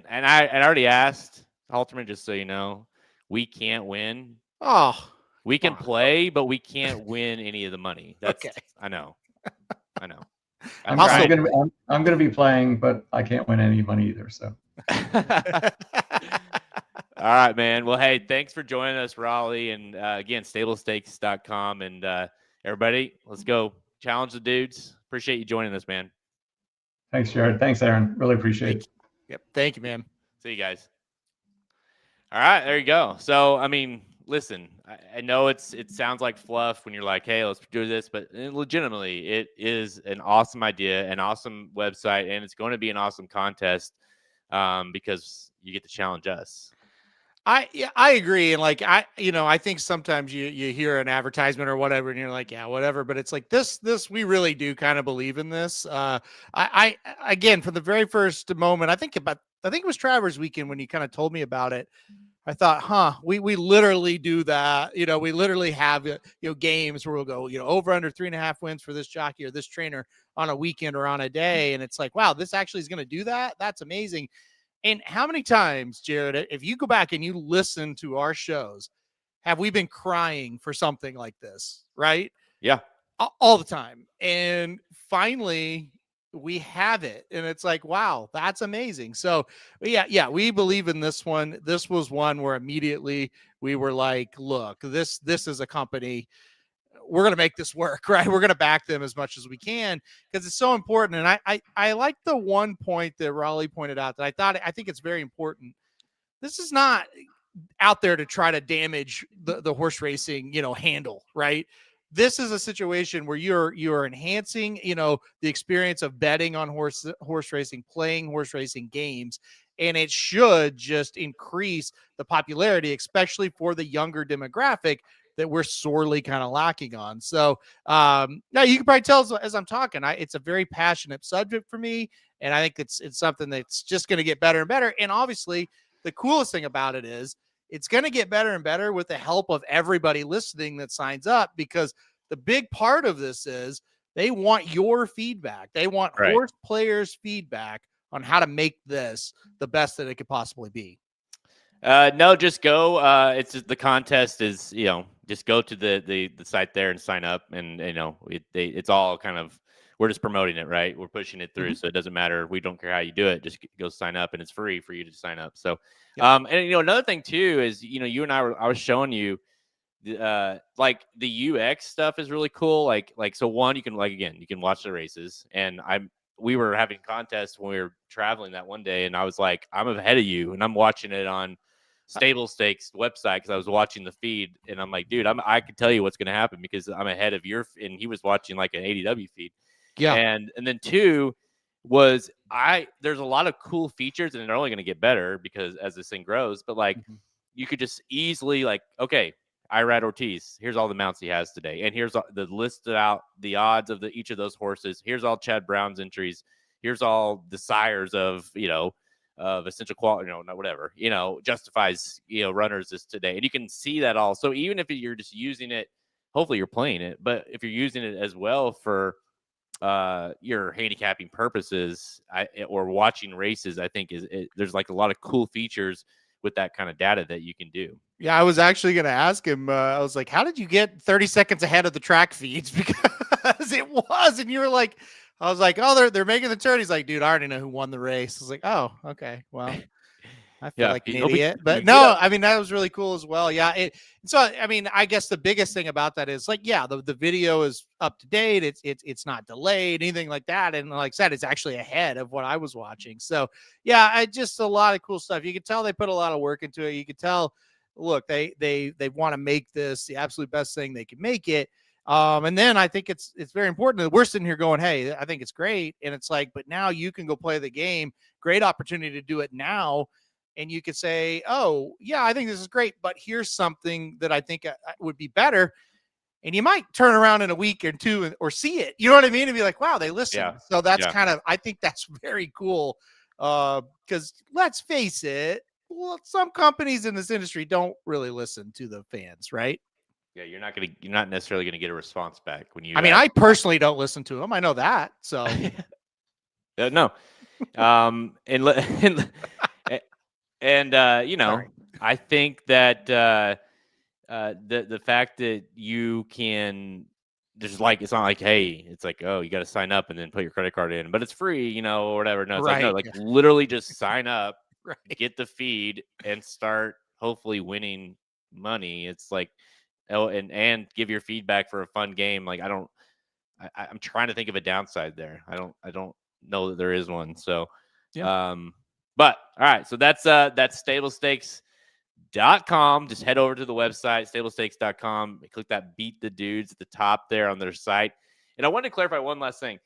I already asked Halterman, just so you know, we can't win. Oh, We can play, but we can't win any of the money. That's Okay. I know. I'm also gonna be playing, but I can't win any money either. So. All right, man. Well, hey, thanks for joining us, Rawleigh. And again, stablestakes.com. And everybody, let's go challenge the dudes. Appreciate you joining us, man. Thanks, Jared. Thanks, Aaron. Really appreciate it. Yep. Thank you, man. See you guys. All right, there you go. So, I mean, listen, I know it sounds like fluff when you're like, hey, let's do this, but legitimately, it is an awesome idea, an awesome website, and it's going to be an awesome contest because you get to challenge us. I agree. And like, I think sometimes you hear an advertisement or whatever, and you're like, yeah, whatever. But it's like this, we really do kind of believe in this. Again, from the very first moment, I think it was Travers weekend when you kind of told me about it. I thought, we literally do that. We literally have, games where we'll go, over under 3.5 wins for this jockey or this trainer on a weekend or on a day. And it's like, wow, this actually is going to do that. That's amazing. And how many times, Jared, if you go back and you listen to our shows, have we been crying for something like this? Right? Yeah. All the time. And finally, we have it. And it's like, wow, that's amazing. So, yeah, we believe in this one. This was one where immediately we were like, look, this is a company. We're going to make this work, right? We're going to back them as much as we can because it's so important. And I like the one point that Rawleigh pointed out that I think it's very important. This is not out there to try to damage the horse racing, handle, right? This is a situation where you're enhancing, the experience of betting on horse racing, playing horse racing games. And it should just increase the popularity, especially for the younger demographic that we're sorely kind of lacking on. So now you can probably tell as I'm talking, it's a very passionate subject for me. And I think it's something that's just going to get better and better. And obviously the coolest thing about it is it's going to get better and better with the help of everybody listening that signs up, because the big part of this is they want your feedback. They want horse players' feedback on how to make this the best that it could possibly be. No, just go. It's just, the contest is, just go to the site there and sign up, and it's all kind of, we're just promoting it, right? We're pushing it through, so it doesn't matter. We don't care how you do it. Just go sign up, and it's free for you to sign up. So, and another thing too is, you and I was showing you, like the UX stuff is really cool. Like so one, you can you can watch the races, and we were having contests when we were traveling that one day, and I was like, I'm ahead of you, and I'm watching it on Stable Stakes website because I was watching the feed, and I'm like, dude, I can tell you what's going to happen because I'm ahead of your. And he was watching like an ADW feed, and then two was there's a lot of cool features, and they're only going to get better because as this thing grows. But like, you could just easily okay, Irad Ortiz, here's all the mounts he has today, and here's the listed out the odds of each of those horses. Here's all Chad Brown's entries. Here's all the sires of of essential quality, not whatever, justifies, runners this today. And you can see that all. So even if you're just using it, hopefully you're playing it, but if you're using it as well for your handicapping purposes or watching races, I think there's like a lot of cool features with that kind of data that you can do. Yeah, I was actually going to ask him. I was like, how did you get 30 seconds ahead of the track feeds? Because it was, and you were like, I was like, oh, they're making the turn. He's like, dude, I already know who won the race. I was like, oh, okay. Well, I feel like an idiot. But no, I mean, that was really cool as well. Yeah. So, I mean, I guess the biggest thing about that is the video is up to date. It's not delayed, anything like that. And like I said, it's actually ahead of what I was watching. So yeah, just a lot of cool stuff. You can tell they put a lot of work into it. You can tell, look, they want to make this the absolute best thing they can make it. And then I think it's very important that we're sitting here going, hey, I think it's great. And it's like, but now you can go play the game. Great opportunity to do it now. And you could say, oh, yeah, I think this is great, but here's something that I think would be better. And you might turn around in a week or two or see it. You know what I mean? And be like, wow, they listen. Yeah. So that's kind of, I think that's very cool. Because let's face it, some companies in this industry don't really listen to the fans, right? Yeah, you're not necessarily gonna get a response back when you. I mean, I personally don't listen to them. I know that. So no, I think that the fact that you can just it's not like, hey, it's like, oh, you got to sign up and then put your credit card in, but it's free, or whatever. No, it's literally just sign up, get the feed, and start hopefully winning money. It's like. Oh, and give your feedback for a fun game. Like I'm trying to think of a downside there. I don't know that there is one. So, but all right. So that's stablestakes.com. Just head over to the website, stablestakes.com. Click that Beat the Dudes at the top there on their site. And I wanted to clarify one last thing.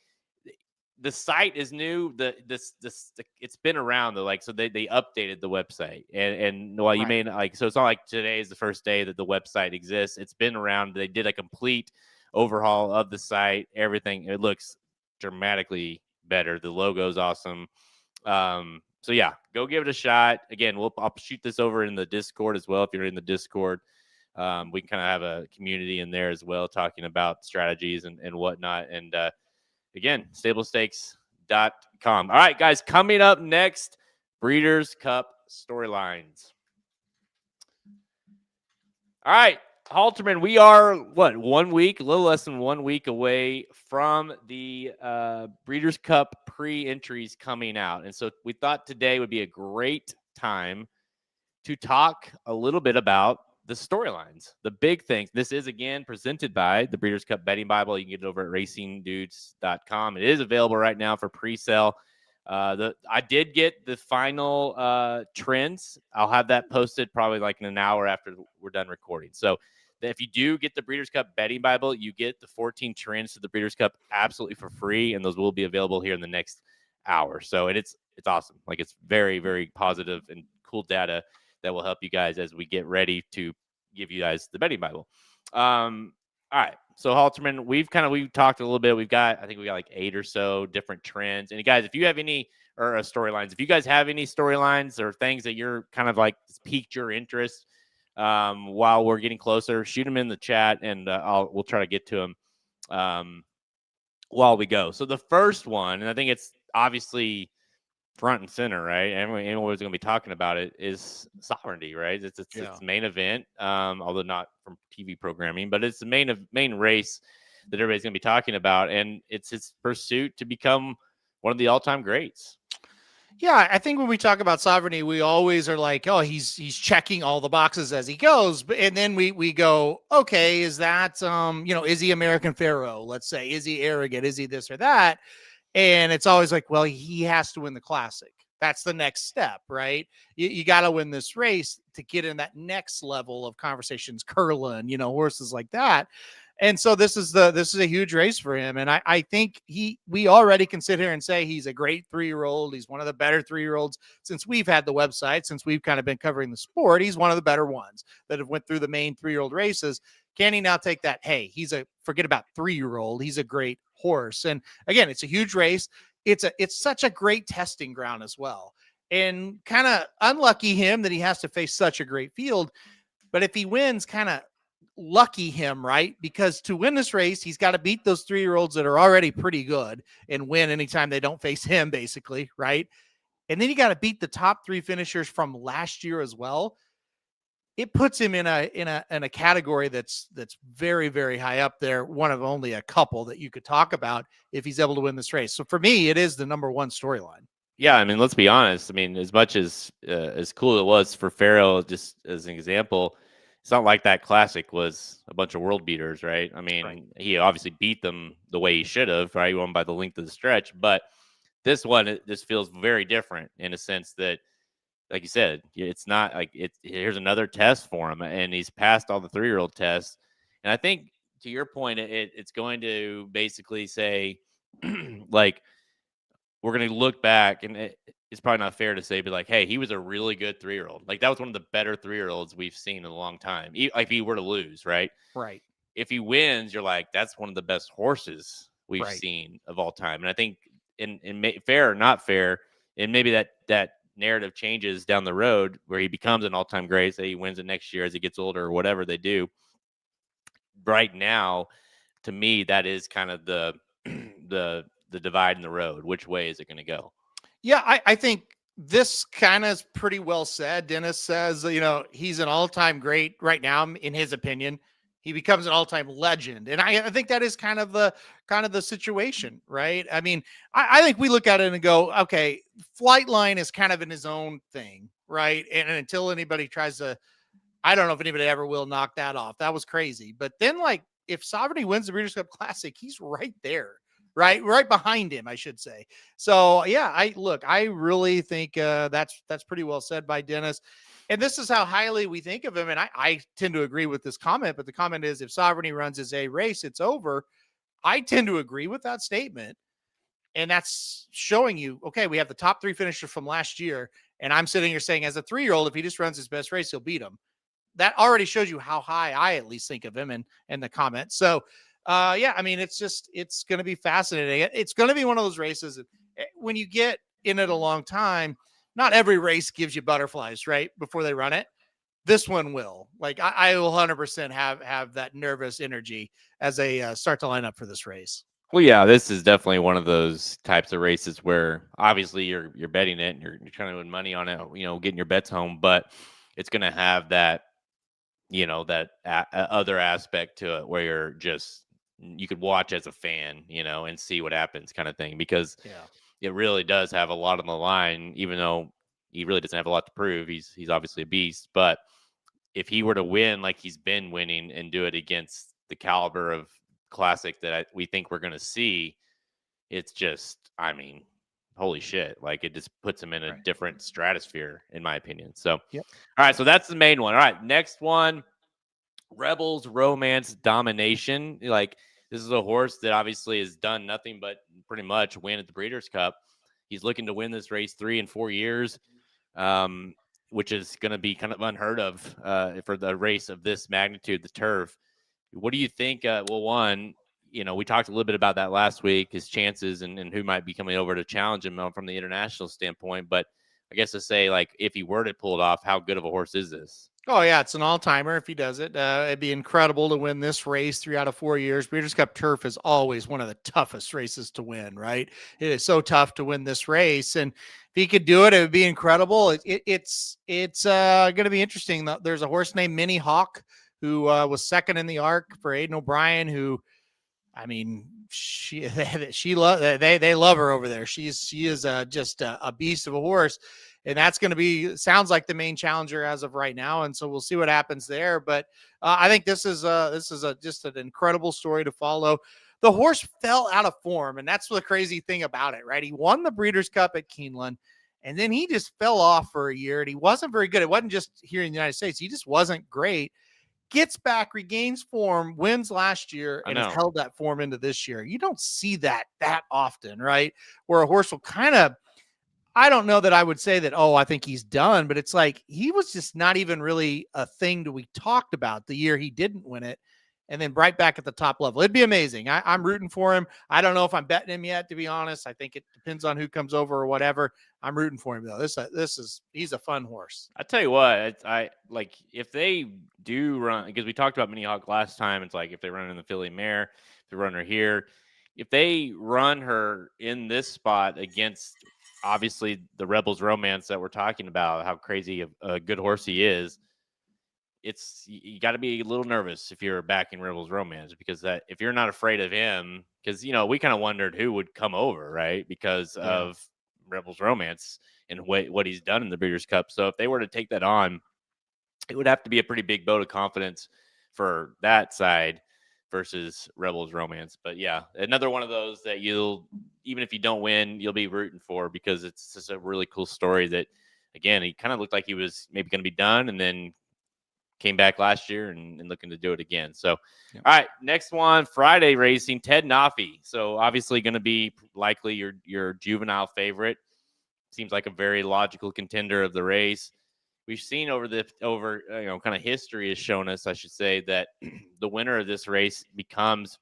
the site is new. It's been around though. Like, so they updated the website, and while you may not, like, so it's not like today is the first day that the website exists. It's been around. They did a complete overhaul of the site. Everything, it looks dramatically better. The logo's awesome. So yeah, go give it a shot. Again, I'll shoot this over in the Discord as well. If you're in the Discord, we can kind of have a community in there as well, talking about strategies and whatnot. And again, stablestakes.com. All right, guys, coming up next, Breeders' Cup storylines. All right, Halterman, we are, a little less than 1 week away from the Breeders' Cup pre-entries coming out. And so we thought today would be a great time to talk a little bit about the storylines, the big things. This is, again, presented by the Breeders' Cup Betting Bible. You can get it over at racingdudes.com. It is available right now for pre-sale. I did get the final trends. I'll have that posted probably like in an hour after we're done recording. So if you do get the Breeders' Cup Betting Bible, you get the 14 trends to the Breeders' Cup absolutely for free, and those will be available here in the next hour. So it's awesome. Like, it's very, very positive and cool data that will help you guys as we get ready to give you guys the betting Bible. All right. So Halterman, we've talked a little bit. I think we got like 8 or so different trends. And guys, if you have any storylines, if you guys have any storylines or things that you're kind of like piqued your interest while we're getting closer, shoot them in the chat, and we'll try to get to them while we go. So the first one, and I think it's obviously front and center, right? Everyone's going to be talking about it, is Sovereignty, right? It's main event, although not from TV programming, but it's the main race that everybody's going to be talking about, and it's his pursuit to become one of the all-time greats. Yeah, I think when we talk about Sovereignty, we always are like, oh, he's checking all the boxes as he goes, and then we go, okay, is that is he American Pharaoh? Let's say, is he arrogant? Is he this or that? And it's always like, well, he has to win the Classic. That's the next step, right? You got to win this race to get in that next level of conversations, Curlin, horses like that. And so this is a huge race for him. And I think we already can sit here and say he's a great 3-year-old. He's one of the better 3-year-olds since we've had the website, since we've kind of been covering the sport. He's one of the better ones that have went through the main 3-year-old races. Can he now take that? Hey, forget about 3-year-old. He's a great horse. And again, it's a huge race. It's such a great testing ground as well. And kind of unlucky him that he has to face such a great field. But if he wins, kind of lucky him, right? Because to win this race, he's got to beat those 3-year-olds that are already pretty good and win anytime they don't face him, basically, right? And then you got to beat the top 3 finishers from last year as well. It puts him in a category that's very, very high up there. One of only a couple that you could talk about if he's able to win this race. So for me, it is the number one storyline. Yeah, I mean, let's be honest. I mean, as much as cool it was for Pharaoh, just as an example, it's not like that Classic was a bunch of world beaters, right? I mean, He obviously beat them the way he should have, right? He won by the length of the stretch. But this one, it just feels very different in a sense that, like you said, it's not like here's another test for him, and he's passed all the 3-year-old tests. And I think, to your point, it's going to basically say, like, we're going to look back, and it's probably not fair to say, but like, hey, he was a really good 3-year-old. Like, that was one of the better 3-year-olds we've seen in a long time. Like, if he were to lose, right? Right. If he wins, you're like, that's one of the best horses we've seen of all time. And I think, in fair or not fair, and maybe that narrative changes down the road where he becomes an all-time great, say he wins it next year as he gets older or whatever they do. Right now, to me, that is kind of the divide in the road. Which way is it going to go? Yeah, I think this kind of is pretty well said. Dennis says, he's an all-time great right now, in his opinion. He becomes an all-time legend. And I think that is kind of the situation, right? I mean, I think we look at it and go, okay, Flightline is kind of in his own thing, right? And until anybody tries to, I don't know if anybody ever will knock that off. That was crazy. But then, like, if Sovereignty wins the Breeders' Cup Classic, he's right there, right behind him, I should say. So, yeah, I really think that's pretty well said by Dennis. And this is how highly we think of him. And I tend to agree with this comment, but the comment is, if Sovereignty runs his A race, it's over. I tend to agree with that statement. And that's showing you, okay, we have the top 3 finishers from last year. And I'm sitting here saying, as a 3-year-old, if he just runs his best race, he'll beat him. That already shows you how high I at least think of him in the comments. So, yeah, I mean, it's going to be fascinating. It's going to be one of those races when you get in it a long time, not every race gives you butterflies right before they run it. This one will. Like I will 100% have that nervous energy as they start to line up for this race. Well, yeah, this is definitely one of those types of races where obviously you're betting it and you're trying to win money on it, getting your bets home, but it's going to have that, that other aspect to it where you could watch as a fan, and see what happens kind of thing, because it really does have a lot on the line, even though he really doesn't have a lot to prove. He's obviously a beast, but if he were to win like he's been winning and do it against the caliber of classic that we think we're going to see, it's just, I mean, holy shit. Like, it just puts him in a different stratosphere, in my opinion. So, all right. So that's the main one. All right. Next one, Rebels Romance Domination. Like, this is a horse that obviously has done nothing but pretty much win at the Breeders' Cup. He's looking to win this race 3 and 4 years, which is going to be kind of unheard of for the race of this magnitude, the turf. What do you think? Well, one, we talked a little bit about that last week, his chances and who might be coming over to challenge him from the international standpoint. But I guess to say, like, if he were to pull it off, how good of a horse is this? Oh, yeah, it's an all-timer if he does it. It'd be incredible to win this race 3 out of 4 years. Breeders' Cup Turf is always one of the toughest races to win, right? It is so tough to win this race. And if he could do it, it would be incredible. It's going to be interesting. There's a horse named Minnie Hawk who was second in the ARC for Aiden O'Brien, who, I mean, they love her over there. She is just a beast of a horse. And that's going to be, sounds like the main challenger as of right now. And so we'll see what happens there. But I think this is just an incredible story to follow. The horse fell out of form, and that's the crazy thing about it, right? He won the Breeders' Cup at Keeneland, and then he just fell off for a year, and he wasn't very good. It wasn't just here in the United States. He just wasn't great. Gets back, regains form, wins last year, and has held that form into this year. You don't see that often, right? Where a horse will kind of, I don't know that I would say that, oh, I think he's done, but it's like he was just not even really a thing that we talked about the year he didn't win it, and then right back at the top level. It'd be amazing. I'm rooting for him. I don't know if I'm betting him yet, to be honest. I think it depends on who comes over or whatever. I'm rooting for him, though. He's a fun horse. I tell you what, I like if they do run, because we talked about Minnie Hawk last time. It's like if they run in the Philly Mare, if they run her here, if they run her in this spot against obviously the Rebels Romance that we're talking about, how crazy a good horse he is, you got to be a little nervous if you're backing Rebels Romance, because that if you're not afraid of him, because we kind of wondered who would come over, right, because of Rebels Romance and what he's done in the Breeders' Cup. So if they were to take that on, it would have to be a pretty big vote of confidence for that side versus Rebels Romance. But yeah, another one of those that even if you don't win, you'll be rooting for, because it's just a really cool story that, again, he kind of looked like he was maybe going to be done and then came back last year and looking to do it again. So, All right, next one, Friday racing, Ted Nafi. So obviously going to be likely your juvenile favorite. Seems like a very logical contender of the race. We've seen over kind of history has shown us, I should say, that the winner of this race becomes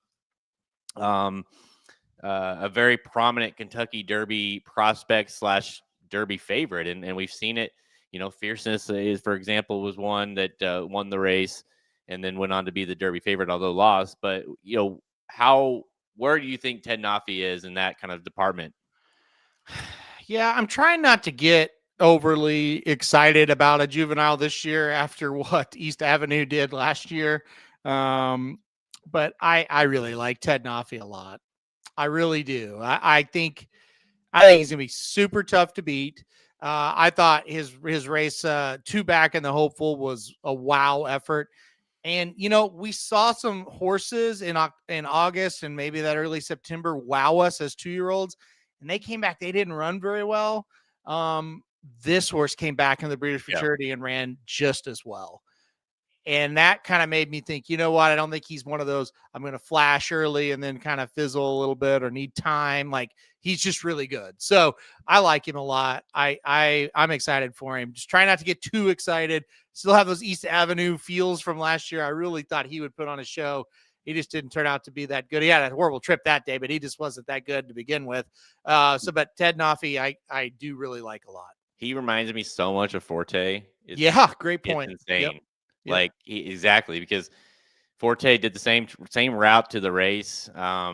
a very prominent Kentucky Derby prospect / Derby favorite. And we've seen it, Fierceness is, for example, was one that won the race and then went on to be the Derby favorite, although lost. But, where do you think Ted Nafi is in that kind of department? Yeah, I'm trying not to get overly excited about a juvenile this year after what East Avenue did last year. But I really like Ted Nafi a lot. I really do. I think he's going to be super tough to beat. I thought his race 2 back in the Hopeful was a wow effort. And, we saw some horses in August and maybe that early September wow us as 2-year-olds, and they came back. They didn't run very well. This horse came back in the Breeders' Futurity and ran just as well. And that kind of made me think, you know what? I don't think he's one of those, I'm going to flash early and then kind of fizzle a little bit or need time. Like, he's just really good. So I like him a lot. I'm excited for him. Just try not to get too excited. Still have those East Avenue feels from last year. I really thought he would put on a show. He just didn't turn out to be that good. He had a horrible trip that day, but he just wasn't that good to begin with. But Ted Noffey, I do really like a lot. He reminds me so much of Forte. Yeah, great point. It's insane. Yep. Like exactly, because Forte did the same route to the race. I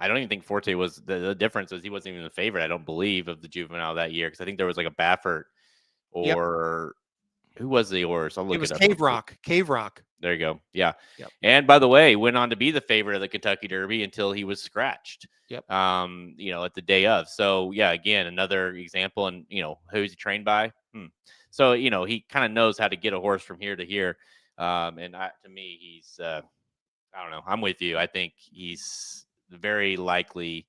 don't even think Forte was the difference was he wasn't even the favorite. I don't believe of the Juvenile that year because I think there was like a Baffert or who was the horse? I'll look it up. Cave Rock. There you go. Yeah. Yep. And by the way, went on to be the favorite of the Kentucky Derby until he was scratched. Yep. At the day of. So yeah, again, another example. And who's he trained by? So he kind of knows how to get a horse from here to here. To me, he's I don't know. I'm with you. I think he's very likely.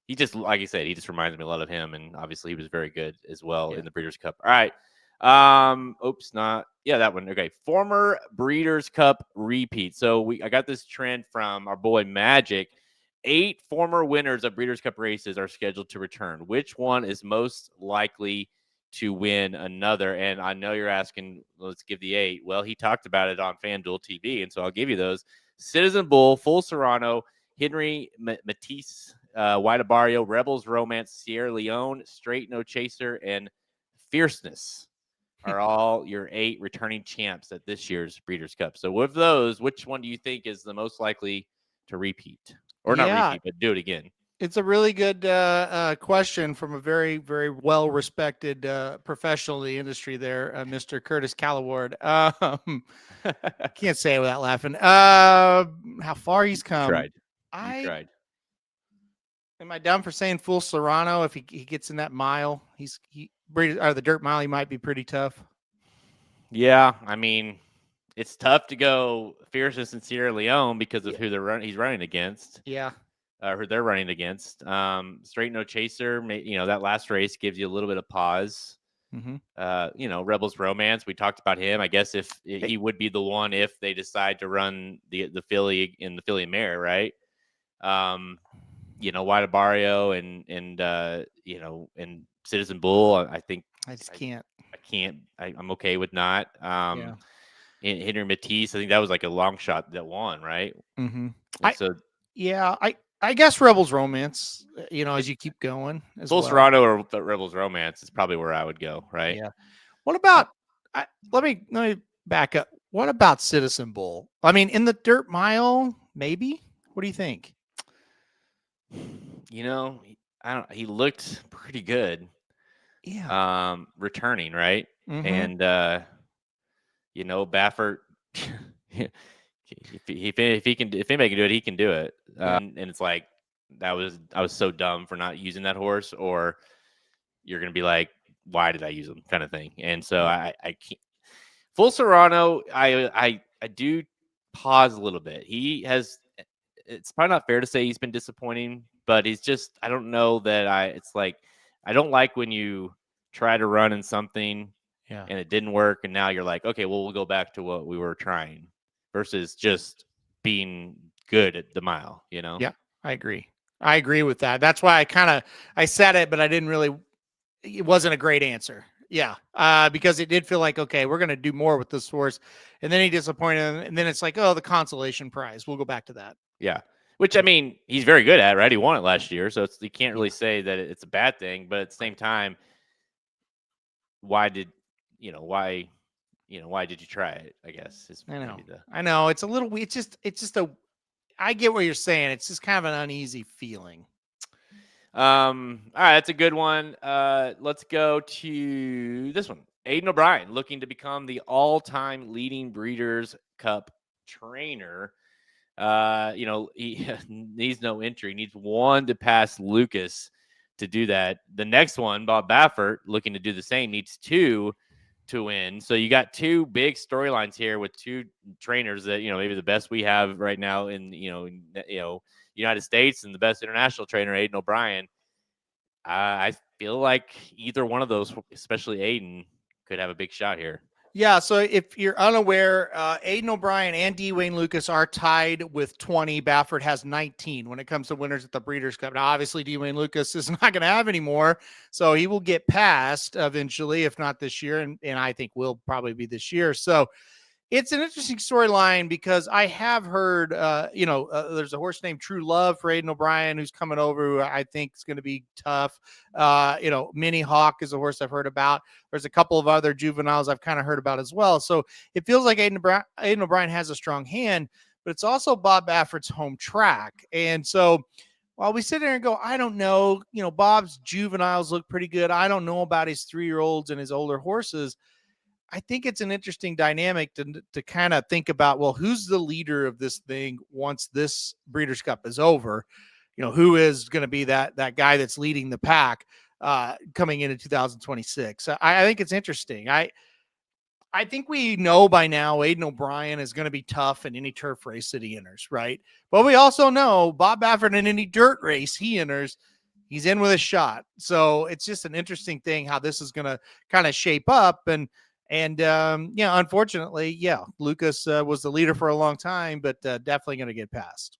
He just, like you said, he just reminds me a lot of him, and obviously he was very good as well in the Breeders' Cup. All right. That one. Okay. Former Breeders' Cup repeat. So I got this trend from our boy Magic. 8 former winners of Breeders' Cup races are scheduled to return. Which one is most likely to win another? And I know you're asking, let's give the 8. Well, he talked about it on FanDuel TV, and so I'll give you those. Citizen Bull, Full Serrano, Henry Matisse, White Barrio, Rebels Romance, Sierra Leone, Straight No Chaser, and Fierceness are all your 8 returning champs at this year's Breeders' Cup. So with those, which one do you think is the most likely to repeat? Or not repeat, but do it again? It's a really good question from a very, very well-respected professional in the industry there, Mr. Curtis Callaward. Can't say it without laughing. How far he's come. You tried. Am I dumb for saying Full Serrano? If he gets in that mile, the dirt mile, he might be pretty tough. Yeah, I mean, it's tough to go Fierceness and Sierra Leone because of who he's running against. Yeah. Who they're running against. Straight No Chaser, that last race gives you a little bit of pause. Mm-hmm. Rebels Romance, we talked about him. I guess if he would be the one if they decide to run the filly in the filly mare, right? White Barrio and Citizen Bull. I think I just can't. I can't. I'm okay with not. Henry Matisse, I think that was like a long shot that won, right? Mm-hmm. I I guess Rebels Romance, as you keep going. Full Serrano or Rebels Romance is probably where I would go, right? Yeah. What about, let me back up. What about Citizen Bull? I mean, in the dirt mile, maybe? What do you think? He looked pretty good. Yeah. Returning, right? Mm-hmm. And, Baffert, if anybody can do it, he can do it. And it's like I was so dumb for not using that horse, or you're gonna be like, why did I use him, kind of thing. And so I can't. Full Serrano, I do pause a little bit. It's probably not fair to say he's been disappointing, but he's just, I don't know that it's like I don't like when you try to run in something and it didn't work, and now you're like, okay, well, we'll go back to what we were trying, versus just being good at the mile, Yeah, I agree with that. That's why I said it, but I didn't really, it wasn't a great answer. Yeah. Because it did feel like, okay, we're going to do more with this horse. And then he disappointed. And then it's like, oh, the consolation prize. We'll go back to that. Yeah. Which, I mean, he's very good at, right? He won it last year. So you can't really say that it's a bad thing, but at the same time, why did you try it? I guess I know it's a little weird. It's just I get what you're saying. It's just kind of an uneasy feeling. All right, that's a good one. Let's go to this one. Aidan O'Brien looking to become the all-time leading Breeders' Cup trainer. He needs no entry. He needs one to pass Lucas to do that. The next one, Bob Baffert, looking to do the same, needs 2 to win. So you got 2 big storylines here with 2 trainers that, maybe the best we have right now in, United States, and the best international trainer, Aidan O'Brien. I feel like either one of those, especially Aidan, could have a big shot here. Yeah, so if you're unaware, Aiden O'Brien and D. Wayne Lucas are tied with 20. Baffert has 19 when it comes to winners at the Breeders' Cup. Now, obviously, D. Wayne Lucas is not going to have any more, so he will get passed eventually, if not this year, and I think will probably be this year. So it's an interesting storyline because I have heard, there's a horse named True Love for Aiden O'Brien who's coming over who I think is going to be tough. Mini Hawk is a horse I've heard about. There's a couple of other juveniles I've kind of heard about as well. So it feels like Aiden O'Brien has a strong hand, but it's also Bob Baffert's home track. And so while we sit there and go, I don't know, Bob's juveniles look pretty good. I don't know about his 3-year-olds and his older horses. I think it's an interesting dynamic to kind of think about, well, who's the leader of this thing once this Breeders' Cup is over? Who is going to be that guy that's leading the pack coming into 2026? I think it's interesting. I think we know by now Aiden O'Brien is going to be tough in any turf race that he enters, right? But we also know Bob Baffert in any dirt race he enters, he's in with a shot. So it's just an interesting thing how this is going to kind of shape up. And unfortunately, Lucas was the leader for a long time, but definitely going to get passed.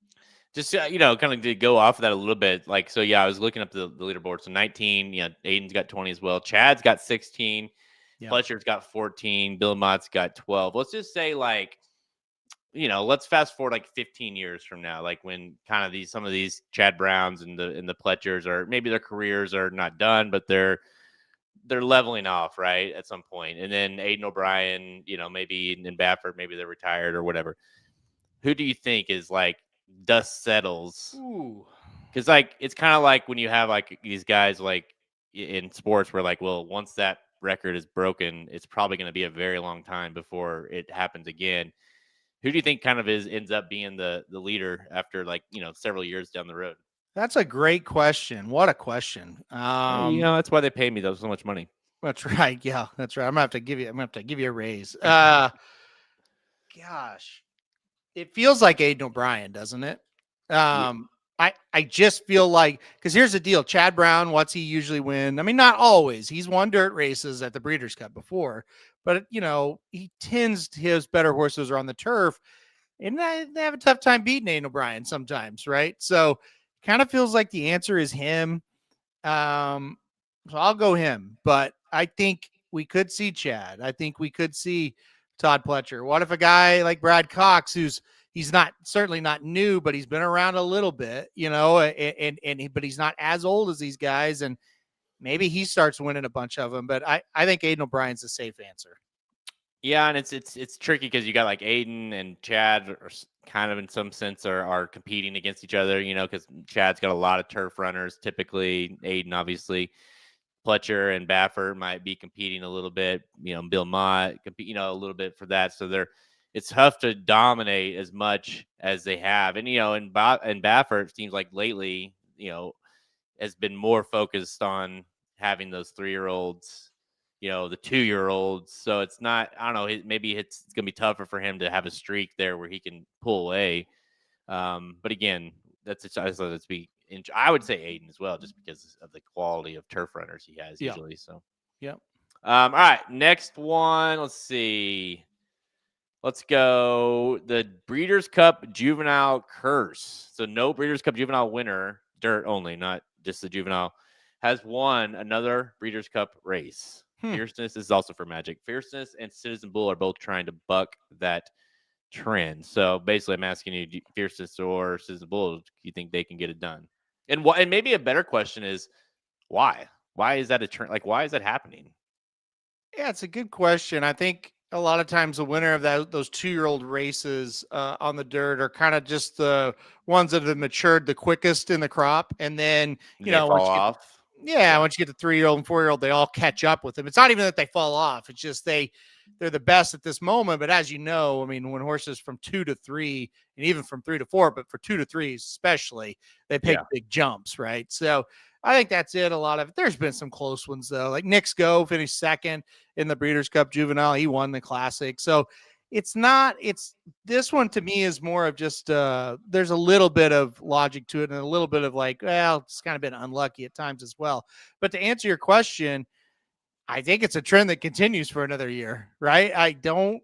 Just, kind of to go off of that a little bit. Like, so, I was looking up the leaderboard. So 19, Aiden's got 20 as well. Chad's got 16. Yeah. Fletcher's got 14. Bill Mott's got 12. Let's just say, let's fast forward 15 years from now, when kind of some of these Chad Browns and the Fletchers are maybe their careers are not done, but they're leveling off, right, at some point. And then Aiden O'Brien, maybe in Baffert, maybe they're retired or whatever. Who do you think is dust settles? Because it's kind of like when you have these guys in sports where once that record is broken, it's probably going to be a very long time before it happens again. Who do you think kind of ends up being the leader after several years down the road? That's a great question. What a question. That's why they pay me so much money. That's right. Yeah, that's right. I'm gonna have to give you a raise. Gosh, it feels like Aiden O'Brien, doesn't it? I just feel like, because here's the deal. Chad Brown, what's he usually win? I mean, not always. He's won dirt races at the Breeders' Cup before, but he tends to his better horses are on the turf, and they have a tough time beating Aiden O'Brien sometimes, right? So kind of feels like the answer is him. So I'll go him, but I think we could see Chad. I think we could see Todd Pletcher. What if a guy like Brad Cox, he's certainly not new, but he's been around a little bit, but he's not as old as these guys, and maybe he starts winning a bunch of them. But I think Aiden O'Brien's a safe answer. Yeah, and it's tricky because you got Aiden and Chad are kind of in some sense are competing against each other, because Chad's got a lot of turf runners. Typically, Aiden, obviously, Pletcher and Baffert might be competing a little bit. Bill Mott compete, a little bit for that. So it's tough to dominate as much as they have. And and Baffert seems like lately, has been more focused on having those 3-year-olds. The 2-year-olds. So it's not, I don't know, maybe it's going to be tougher for him to have a streak there where he can pull away. But again, I would say Aiden as well, just because of the quality of turf runners he has usually. So, yeah. All right. Next one. Let's see. Let's go. The Breeders' Cup Juvenile Curse. So no Breeders' Cup Juvenile winner, dirt only, not just the Juvenile, has won another Breeders' Cup race. Fierceness is also for Magic. Fierceness and Citizen Bull are both trying to buck that trend. So basically, I'm asking you, Fierceness or Citizen Bull, do you think they can get it done? And maybe a better question is, why? Why is that a trend? Why is that happening? Yeah, it's a good question. I think a lot of times the winner of those 2-year-old races on the dirt are kind of just the ones that have matured the quickest in the crop, and then they fall off. Once you get the 3-year-old and 4-year-old, they all catch up with them. It's not even that they fall off. It's just they're the best at this moment. But as you know, I mean, when horses from 2 to 3 and even from 3 to 4, but for 2 to 3 especially, they pick big jumps, right? So I think that's it. There's been some close ones though. Like Nick's Go finished second in the Breeders' Cup Juvenile. He won the Classic. So this one to me is more of just there's a little bit of logic to it and a little bit of it's kind of been unlucky at times as well. But to answer your question, I think it's a trend that continues for another year, right? I don't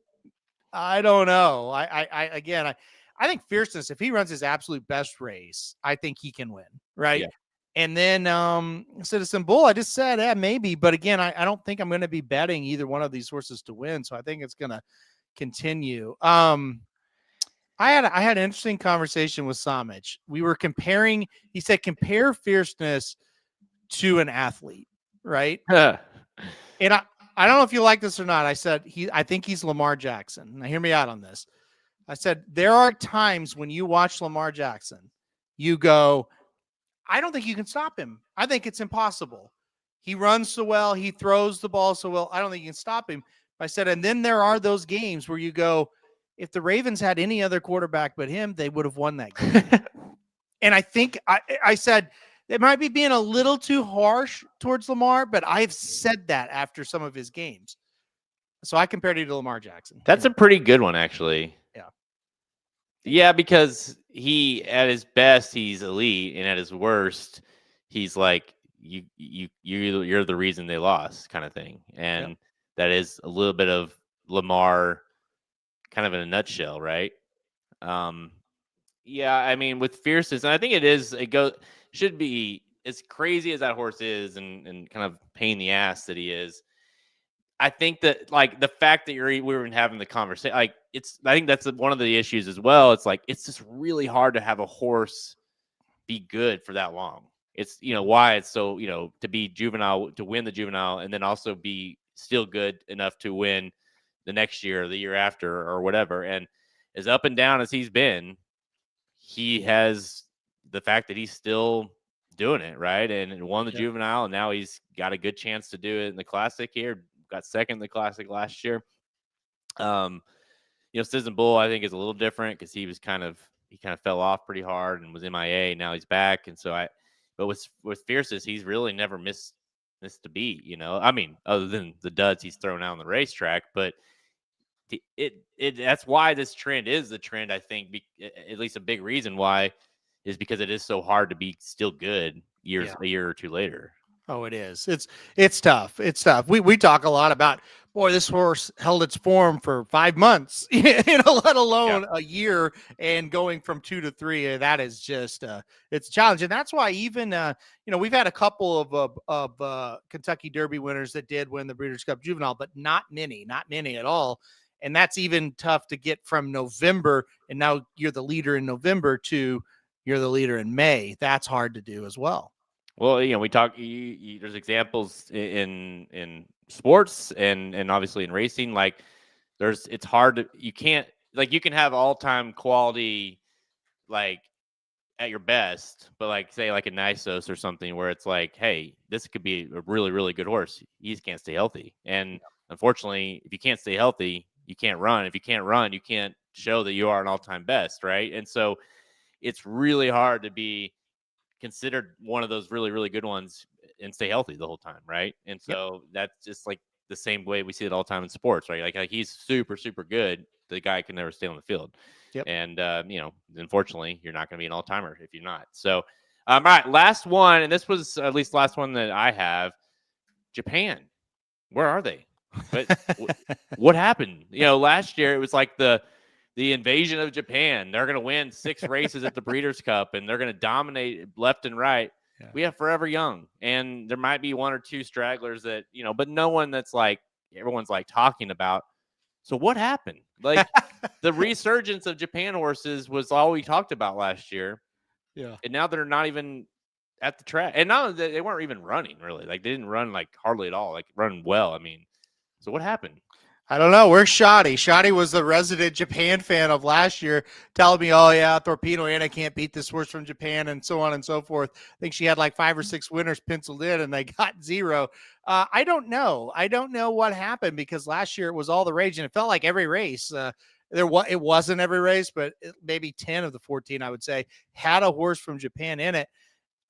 know. I think fierceness, if he runs his absolute best race, I think he can win, right? Yeah. And then Citizen Bull, I just said, maybe. But again, I don't think I'm going to be betting either one of these horses to win. So I think it's going to continue. I had an interesting conversation with Samich. We were comparing, he said, compare fierceness to an athlete, right? And I don't know if you like this or not. I said, I think he's Lamar Jackson. Now hear me out on this. I said, there are times when you watch Lamar Jackson, you go, I don't think you can stop him. I think it's impossible. He runs so well. He throws the ball so well. I don't think you can stop him. I said, and then there are those games where you go, if the Ravens had any other quarterback but him, they would have won that game. And I think I said, it might be being a little too harsh towards Lamar, but I've said that after some of his games. So I compared it to Lamar Jackson. That's a pretty good one, actually. Yeah. Yeah, because he, at his best, he's elite, and at his worst, he's like you're the reason they lost, kind of thing. And that is a little bit of Lamar, kind of in a nutshell, right? Yeah, I mean, with fierceness, and I think should be, as crazy as that horse is and kind of pain in the ass that he is. I think that, like, the fact that we were even having the conversation, like, I think that's one of the issues as well. It's like, it's just really hard to have a horse be good for that long. It's, why it's so, to be juvenile, to win the juvenile, and then also be still good enough to win the next year or the year after or whatever. And as up and down as he's been, he has the fact that he's still doing it, right? And won the juvenile, and now he's got a good chance to do it in the classic here. Got second in the classic last year. Citizen Bull, I think, is a little different because he kind of fell off pretty hard and was MIA. Now he's back, and so but with fierceness, he's really never missed a beat. I mean, other than the duds he's thrown out on the racetrack, but that's why this trend is the trend. I think at least a big reason why is because it is so hard to be still good a year or two later. Oh, it is. It's tough. It's tough. We talk a lot about, boy, this horse held its form for 5 months, let alone a year, and going from 2 to 3. That is just it's a challenge. And that's why even we've had a couple of Kentucky Derby winners that did win the Breeders' Cup Juvenile, but not many at all. And that's even tough to get from November, and now you're the leader in November, to you're the leader in May. That's hard to do as well. Well, we talk. There's examples in sports and obviously in racing. Like, it's hard to. You can't, like, you can have all-time quality, like, at your best, but, like, say like a Nisos or something where it's like, hey, this could be a really, really good horse. He just can't stay healthy, and unfortunately, if you can't stay healthy, you can't run. If you can't run, you can't show that you are an all-time best, right? And so it's really hard to be considered one of those really, really good ones and stay healthy the whole time, right? And so that's just like the same way we see it all the time in sports, right? Like he's super, super good. The guy can never stay on the field. And unfortunately, you're not going to be an all-timer if you're not. So, all right, last one, and this was at least the last one that I have. Japan, where are they? What happened? Last year it was like the invasion of Japan. They're going to win 6 races at the Breeders' Cup, and they're going to dominate left and right. Yeah. We have Forever Young, and there might be 1 or 2 stragglers that, but no one that's like everyone's like talking about. So what happened? Like the resurgence of Japan horses was all we talked about last year. Yeah. And now they're not even at the track. And now they weren't even running really. Like they didn't run like hardly at all, like run well. I mean, so what happened? I don't know. Where's Shoddy? Shoddy was the resident Japan fan of last year, telling me, oh, yeah, Torpedo Anna can't beat this horse from Japan, and so on and so forth. I think she had like 5 or 6 winners penciled in, and they got 0. I don't know. I don't know what happened, because last year it was all the rage, and it felt like every race. It wasn't every race, but maybe 10 of the 14, I would say, had a horse from Japan in it.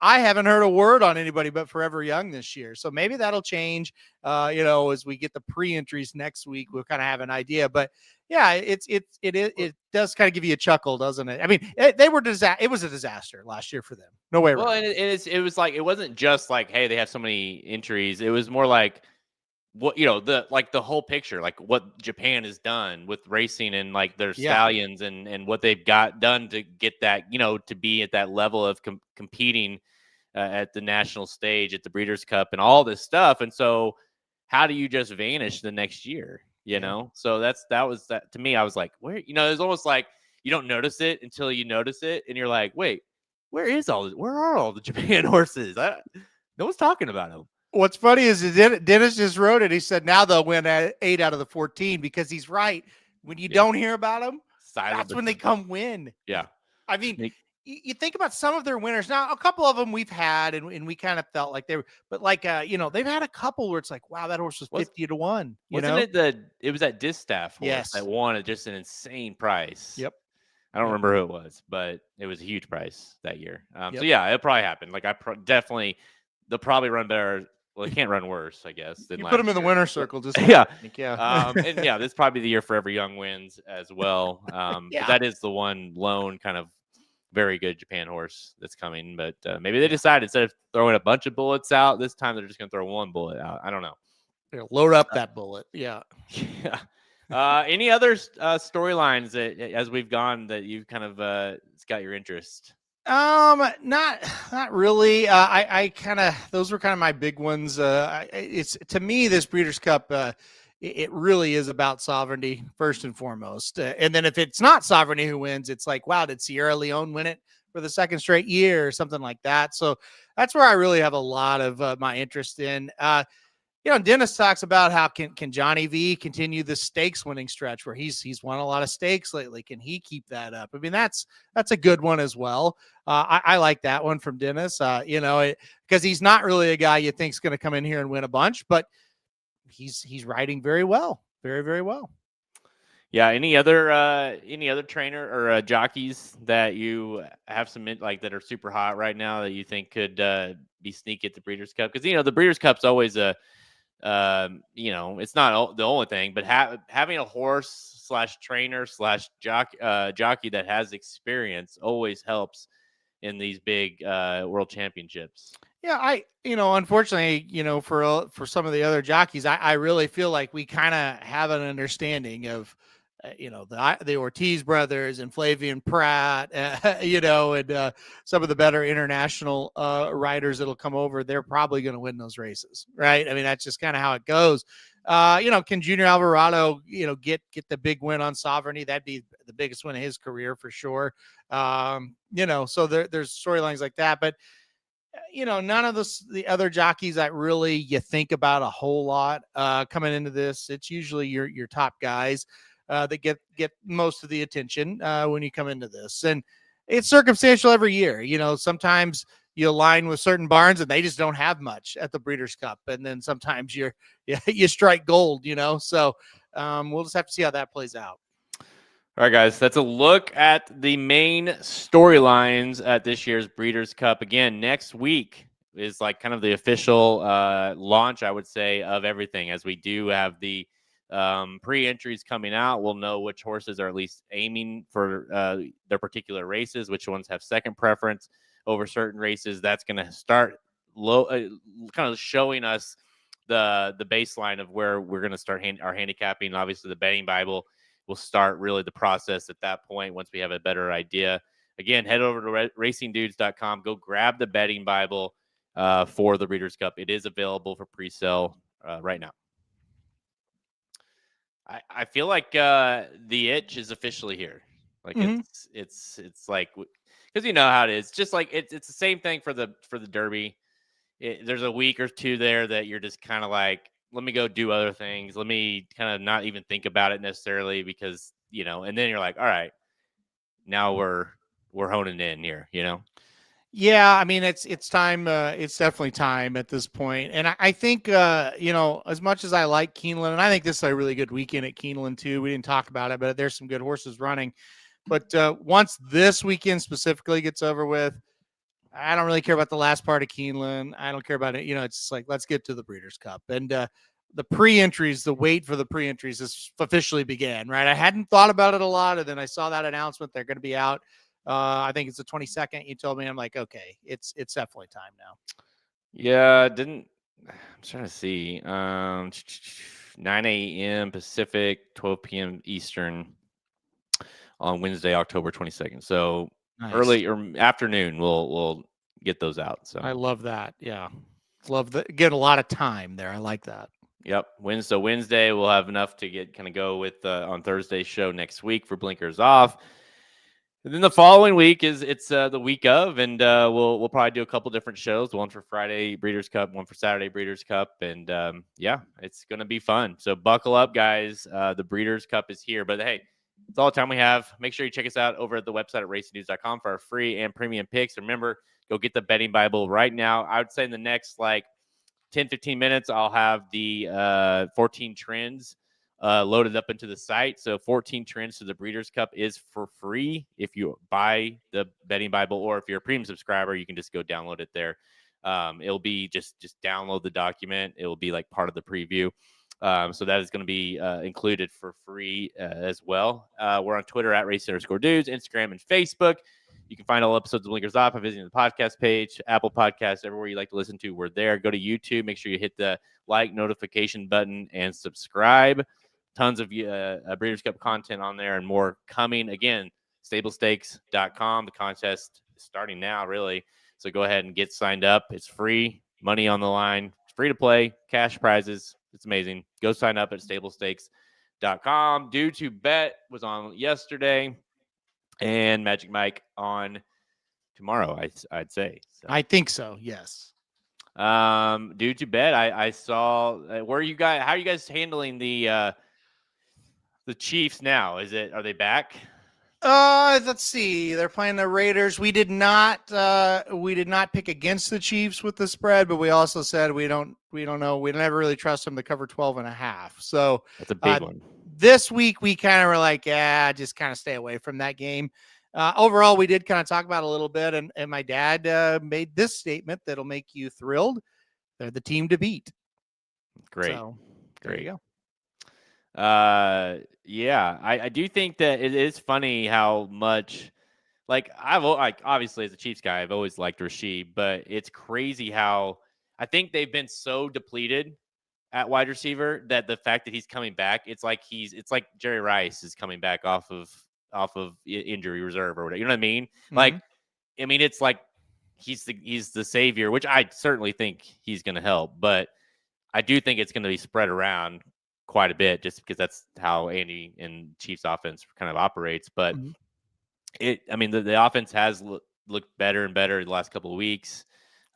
I haven't heard a word on anybody but Forever Young this year. So maybe that'll change, as we get the pre-entries next week, we'll kind of have an idea. But yeah, it does kind of give you a chuckle, doesn't it? I mean, it was a disaster last year for them. No way around. Well, and it was like, it wasn't just like, hey, they have so many entries. It was more like what the whole picture, like what Japan has done with racing and like their stallions and what they've got done to get that, to be at that level of competing at the national stage, at the Breeders' Cup, and all this stuff. And so, how do you just vanish the next year? You know, so that was to me. I was like, where? It's almost like you don't notice it until you notice it, and you're like, wait, where are all the Japan horses? No one's talking about them. What's funny is Dennis just wrote it. He said now they'll win at 8 out of the 14 because he's right. When you don't hear about them, that's when they come win. Yeah. I mean, you think about some of their winners. Now, a couple of them we've had, and we kind of felt like they were, but like, they've had a couple where it's like, wow, that horse was 50-1. It was that Distaff horse that won at just an insane price. Yep. I don't remember who it was, but it was a huge price that year. So yeah, it probably happened. Like they'll probably run better. Well, they can't run worse, I guess. You put them in the winner's circle, just yeah. And this is probably the year for every young wins as well. But that is the one lone kind of very good Japan horse that's coming. But maybe they decided instead of throwing a bunch of bullets out, this time they're just going to throw one bullet out. I don't know. Load up that bullet. Yeah. Yeah. Any other storylines that, as we've gone, that you've kind of it's got your interest? Not really. I kind of, those were kind of my big ones. It's, to me, this Breeders' Cup, it really is about sovereignty first and foremost. And then if it's not sovereignty who wins, it's like, wow, did Sierra Leone win it for the second straight year or something like that? So that's where I really have a lot of my interest in. Dennis talks about how can Johnny V continue the stakes winning stretch where he's won a lot of stakes lately. Can he keep that up? I mean, that's a good one as well. I like that one from Dennis, because he's not really a guy you think is going to come in here and win a bunch, but he's riding very well, very, very well. Yeah. Any other trainer or jockeys that you have some like that are super hot right now that you think could be sneaky at the Breeders' Cup? Because the Breeders' Cup's always it's not the only thing, but having a horse / trainer / jockey that has experience always helps in these big world championships. Yeah, unfortunately, for some of the other jockeys, I really feel like we kind of have an understanding of, the Ortiz brothers and Flavian Pratt, and some of the better international riders that'll come over. They're probably going to win those races, right? I mean, that's just kind of how it goes. Can Junior Alvarado, get the big win on Sovereignty? That'd be the biggest win of his career for sure. So there's storylines like that, but none of the other jockeys that really you think about a whole lot coming into this. It's usually your top guys that get most of the attention when you come into this, and it's circumstantial every year. Sometimes you align with certain barns and they just don't have much at the Breeders' Cup, and then sometimes you strike gold. So we'll just have to see how that plays out. All right, guys, that's a look at the main storylines at this year's Breeders' Cup. Again, next week is like kind of the official launch, I would say, of everything. As we do have the pre-entries coming out, we'll know which horses are at least aiming for their particular races, which ones have second preference over certain races. That's going to start kind of showing us the baseline of where we're going to start our handicapping. Obviously, the betting Bible will start really the process at that point once we have a better idea. Again, head over to racingdudes.com. Go grab the betting Bible for the Breeders' Cup. It is available for pre-sale right now. I feel like the itch is officially here. Like it's like, because you know how it is. Just like it's the same thing for the Derby. There's a week or two there that you're just kind of like, let me go do other things. Let me kind of not even think about it necessarily because, and then you're like, all right, now we're honing in here, Yeah, I mean, it's time. It's definitely time at this point. And I think, as much as I like Keeneland, and I think this is a really good weekend at Keeneland too. We didn't talk about it, but there's some good horses running. But once this weekend specifically gets over with, I don't really care about the last part of Keeneland. I don't care about it. It's like, let's get to the Breeders' Cup. And the pre-entries, the wait for the pre-entries has officially began, right? I hadn't thought about it a lot. And then I saw that announcement. They're going to be out. I think it's the 22nd. You told me. I'm like, okay, it's definitely time now. Yeah, didn't I'm trying to see. 9 a.m. Pacific, 12 p.m. Eastern on Wednesday, October 22nd. So Nice. early or afternoon, we'll get those out. So I love that. Yeah. Love that. Get a lot of time there. I like that. Yep. Wednesday, we'll have enough to get kind of go with on Thursday's show next week for Blinkers Off. And then the following week it's the week of, and we'll probably do a couple different shows. One for Friday Breeders' Cup, one for Saturday Breeders' Cup, and yeah, it's gonna be fun. So buckle up, guys. The Breeders' Cup is here, but hey, it's all the time we have. Make sure you check us out over at the website at racingnews.com for our free and premium picks. Remember, go get the betting Bible right now. I would say in the next 10-15 minutes, I'll have the 14 trends loaded up into the site. So 14 trends to the Breeders' Cup is for free if you buy the betting Bible, or if you're a premium subscriber, you can just go download it there. It'll be just download the document. It will be like part of the preview. So that is going to be included for free as well. We're on Twitter at @race_dudes, Instagram and Facebook. You can find all episodes of Blinkers Off by visiting the podcast page, Apple Podcasts, everywhere you like to listen to. We're there. Go to YouTube. Make sure you hit the like notification button and subscribe. Tons of Breeders' Cup content on there and more coming. Again, stablestakes.com. The contest is starting now, really. So go ahead and get signed up. It's free. Money on the line. It's free to play. Cash prizes. It's amazing. Go sign up at stablestakes.com. Due to Bet was on yesterday, and Magic Mike on tomorrow, I'd say. So. I think so. Yes. Due to Bet, I saw where you guys. How are you guys handling the Chiefs now? Are they back? Let's see. They're playing the Raiders. We did not pick against the Chiefs with the spread, but we also said we don't know. We never really trust them to cover 12.5. So that's a big one. This week we kind of were like, yeah, just kind of stay away from that game. Overall, we did kind of talk about it a little bit, and my dad made this statement that'll make you thrilled. They're the team to beat. Great. So, there you go. Yeah, I do think that it is funny how much, obviously as a Chiefs guy, I've always liked Rasheed, but it's crazy how I think they've been so depleted at wide receiver that the fact that he's coming back, it's like Jerry Rice is coming back off of injury reserve or whatever. You know what I mean? Mm-hmm. It's like he's the savior, which I certainly think he's going to help, but I do think it's going to be spread around quite a bit just because that's how Andy and Chiefs offense kind of operates. But mm-hmm. The offense has looked better and better the last couple of weeks.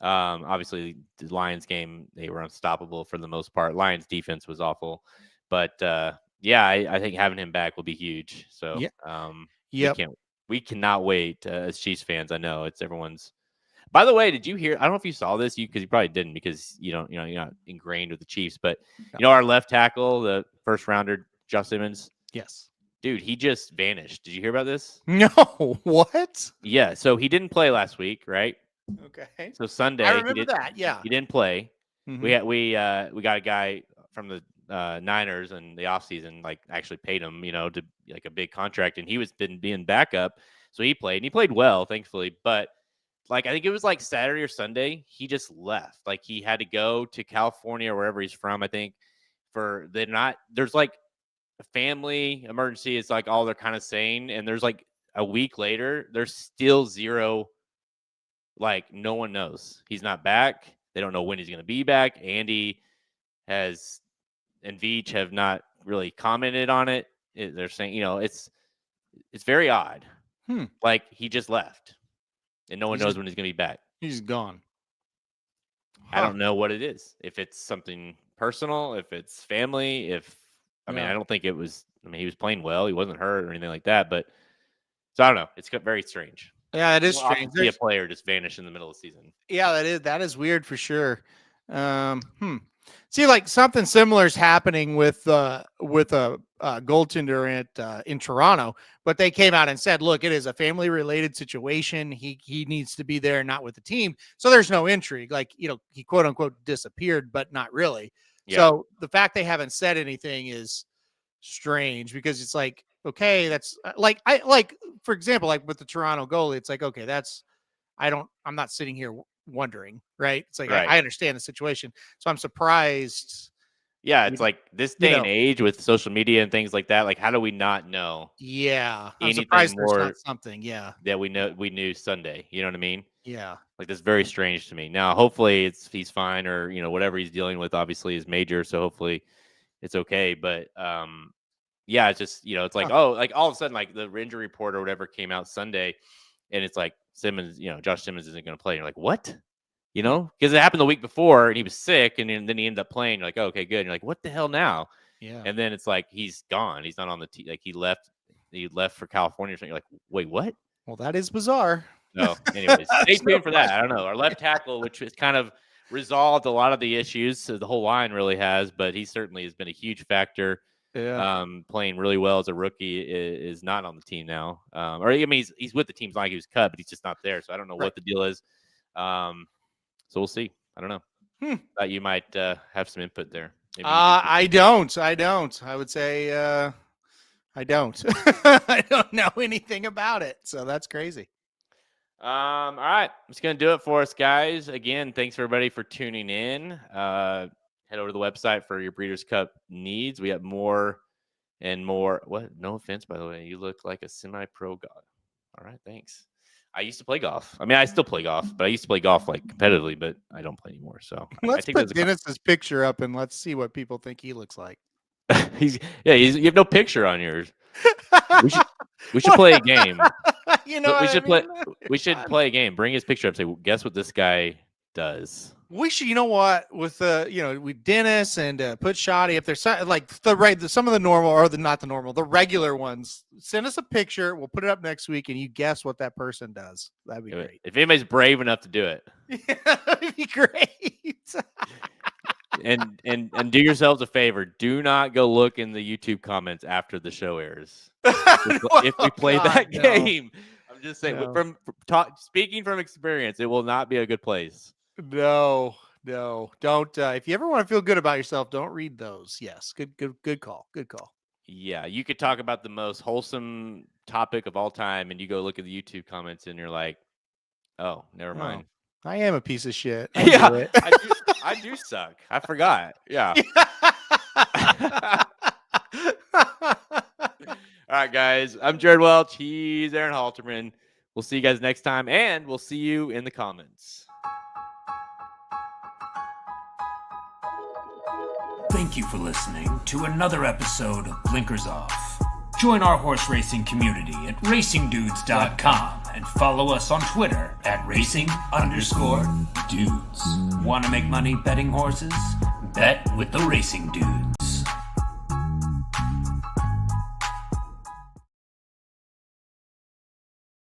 Obviously the Lions game, they were unstoppable for the most part. Lions defense was awful, but I think having him back will be huge. So we cannot wait as Chiefs fans. I know it's everyone's. By the way, did you hear? I don't know if you saw this, because you probably didn't, because you're not ingrained with the Chiefs. But our left tackle, the first rounder, Josh Simmons. Yes, dude, he just vanished. Did you hear about this? No, what? Yeah, so he didn't play last week, right? Okay. So Sunday, I remember that. Yeah, he didn't play. Mm-hmm. We got a guy from the Niners in the offseason, actually paid him, to a big contract, and he was being backup, so he played, and he played well, thankfully, but. I think it was Saturday or Sunday, he just left. He had to go to California or wherever he's from, I think, there's a family emergency. It's all they're kind of saying. And there's a week later, there's still zero, no one knows. He's not back. They don't know when he's going to be back. Andy and Veach have not really commented on it. They're saying, it's very odd. He just left. And no one knows when he's going to be back. He's gone. I don't know what it is. If it's something personal, if it's family, I don't think it was. He was playing well. He wasn't hurt or anything like that. But so I don't know. It's very strange. Yeah, it is strange. See a player just vanish in the middle of the season. Yeah, that is weird for sure. See, something similar is happening with a goaltender in Toronto, but they came out and said, look, it is a family related situation. He needs to be there, not with the team. So there's no intrigue. He quote unquote disappeared, but not really. Yeah. So the fact they haven't said anything is strange, because it's okay, that's for example, with the Toronto goalie, it's okay, I'm not sitting here wondering, right? It's like, Right. I understand the situation. So I'm surprised. Yeah, it's like this day and know. age with social media and things like that. Like, how do we not know Yeah. I'm anything surprised there's more not something. Yeah. that we knew Sunday? You know what I mean? Yeah. Like, that's very strange to me. Now, hopefully he's fine, or, whatever he's dealing with obviously is major. So hopefully it's okay. But, yeah, it's just, it's like, like all of a sudden, like the injury report or whatever came out Sunday, and it's like Simmons, Josh Simmons isn't going to play. You're like, what? Because it happened the week before and he was sick, and then he ended up playing. You're like, oh, okay, good. And you're like, what the hell now? Yeah. And then it's like, he's gone. He's not on the team. Like, he left for California or something. You're like, wait, what? Well, that is bizarre. No, anyways, stay tuned for that. I don't know. Our left tackle, which has kind of resolved a lot of the issues, so the whole line really has, but he certainly has been a huge factor. Yeah. Playing really well as a rookie, is not on the team now. Or I mean, he's with the team. It's not like he was cut, but he's just not there. So I don't know what the deal is. So we'll see. I don't know. Thought you might have some input there. Maybe I don't. I would say I don't. I don't know anything about it. So that's crazy. All right. That's going to do it for us, guys. Again, thanks everybody for tuning in. Head over to the website for your Breeders' Cup needs. We have more and more. What? No offense, by the way. You look like a semi-pro guy. All right. Thanks. I used to play golf. I mean, I still play golf, but I used to play golf like competitively, but I don't play anymore. So let's put Dennis's picture up and let's see what people think he looks like. you have no picture on yours. We should play a game. We should play a game. Bring his picture up. Say, guess what this guy does. We should, with with Dennis and put Shoddy, if there's like some of the normal or the regular ones, send us a picture. We'll put it up next week, and you guess what that person does. That'd be great. If anybody's brave enough to do it, yeah, that'd be great. and do yourselves a favor. Do not go look in the YouTube comments after the show airs. If we play that game, I'm just saying. Speaking from experience, it will not be a good place. No, don't. If you ever want to feel good about yourself, don't read those. Yes, good call. Yeah, you could talk about the most wholesome topic of all time, and you go look at the YouTube comments, and you're like, "Oh, never mind." I am a piece of shit. I do suck. I forgot. Yeah. All right, guys. I'm Jared Welch. He's Aaron Halterman. We'll see you guys next time, and we'll see you in the comments. Thank you for listening to another episode of Blinkers Off. Join our horse racing community at racingdudes.com and follow us on Twitter at racing_dudes. Want to make money betting horses? Bet with the Racing Dudes.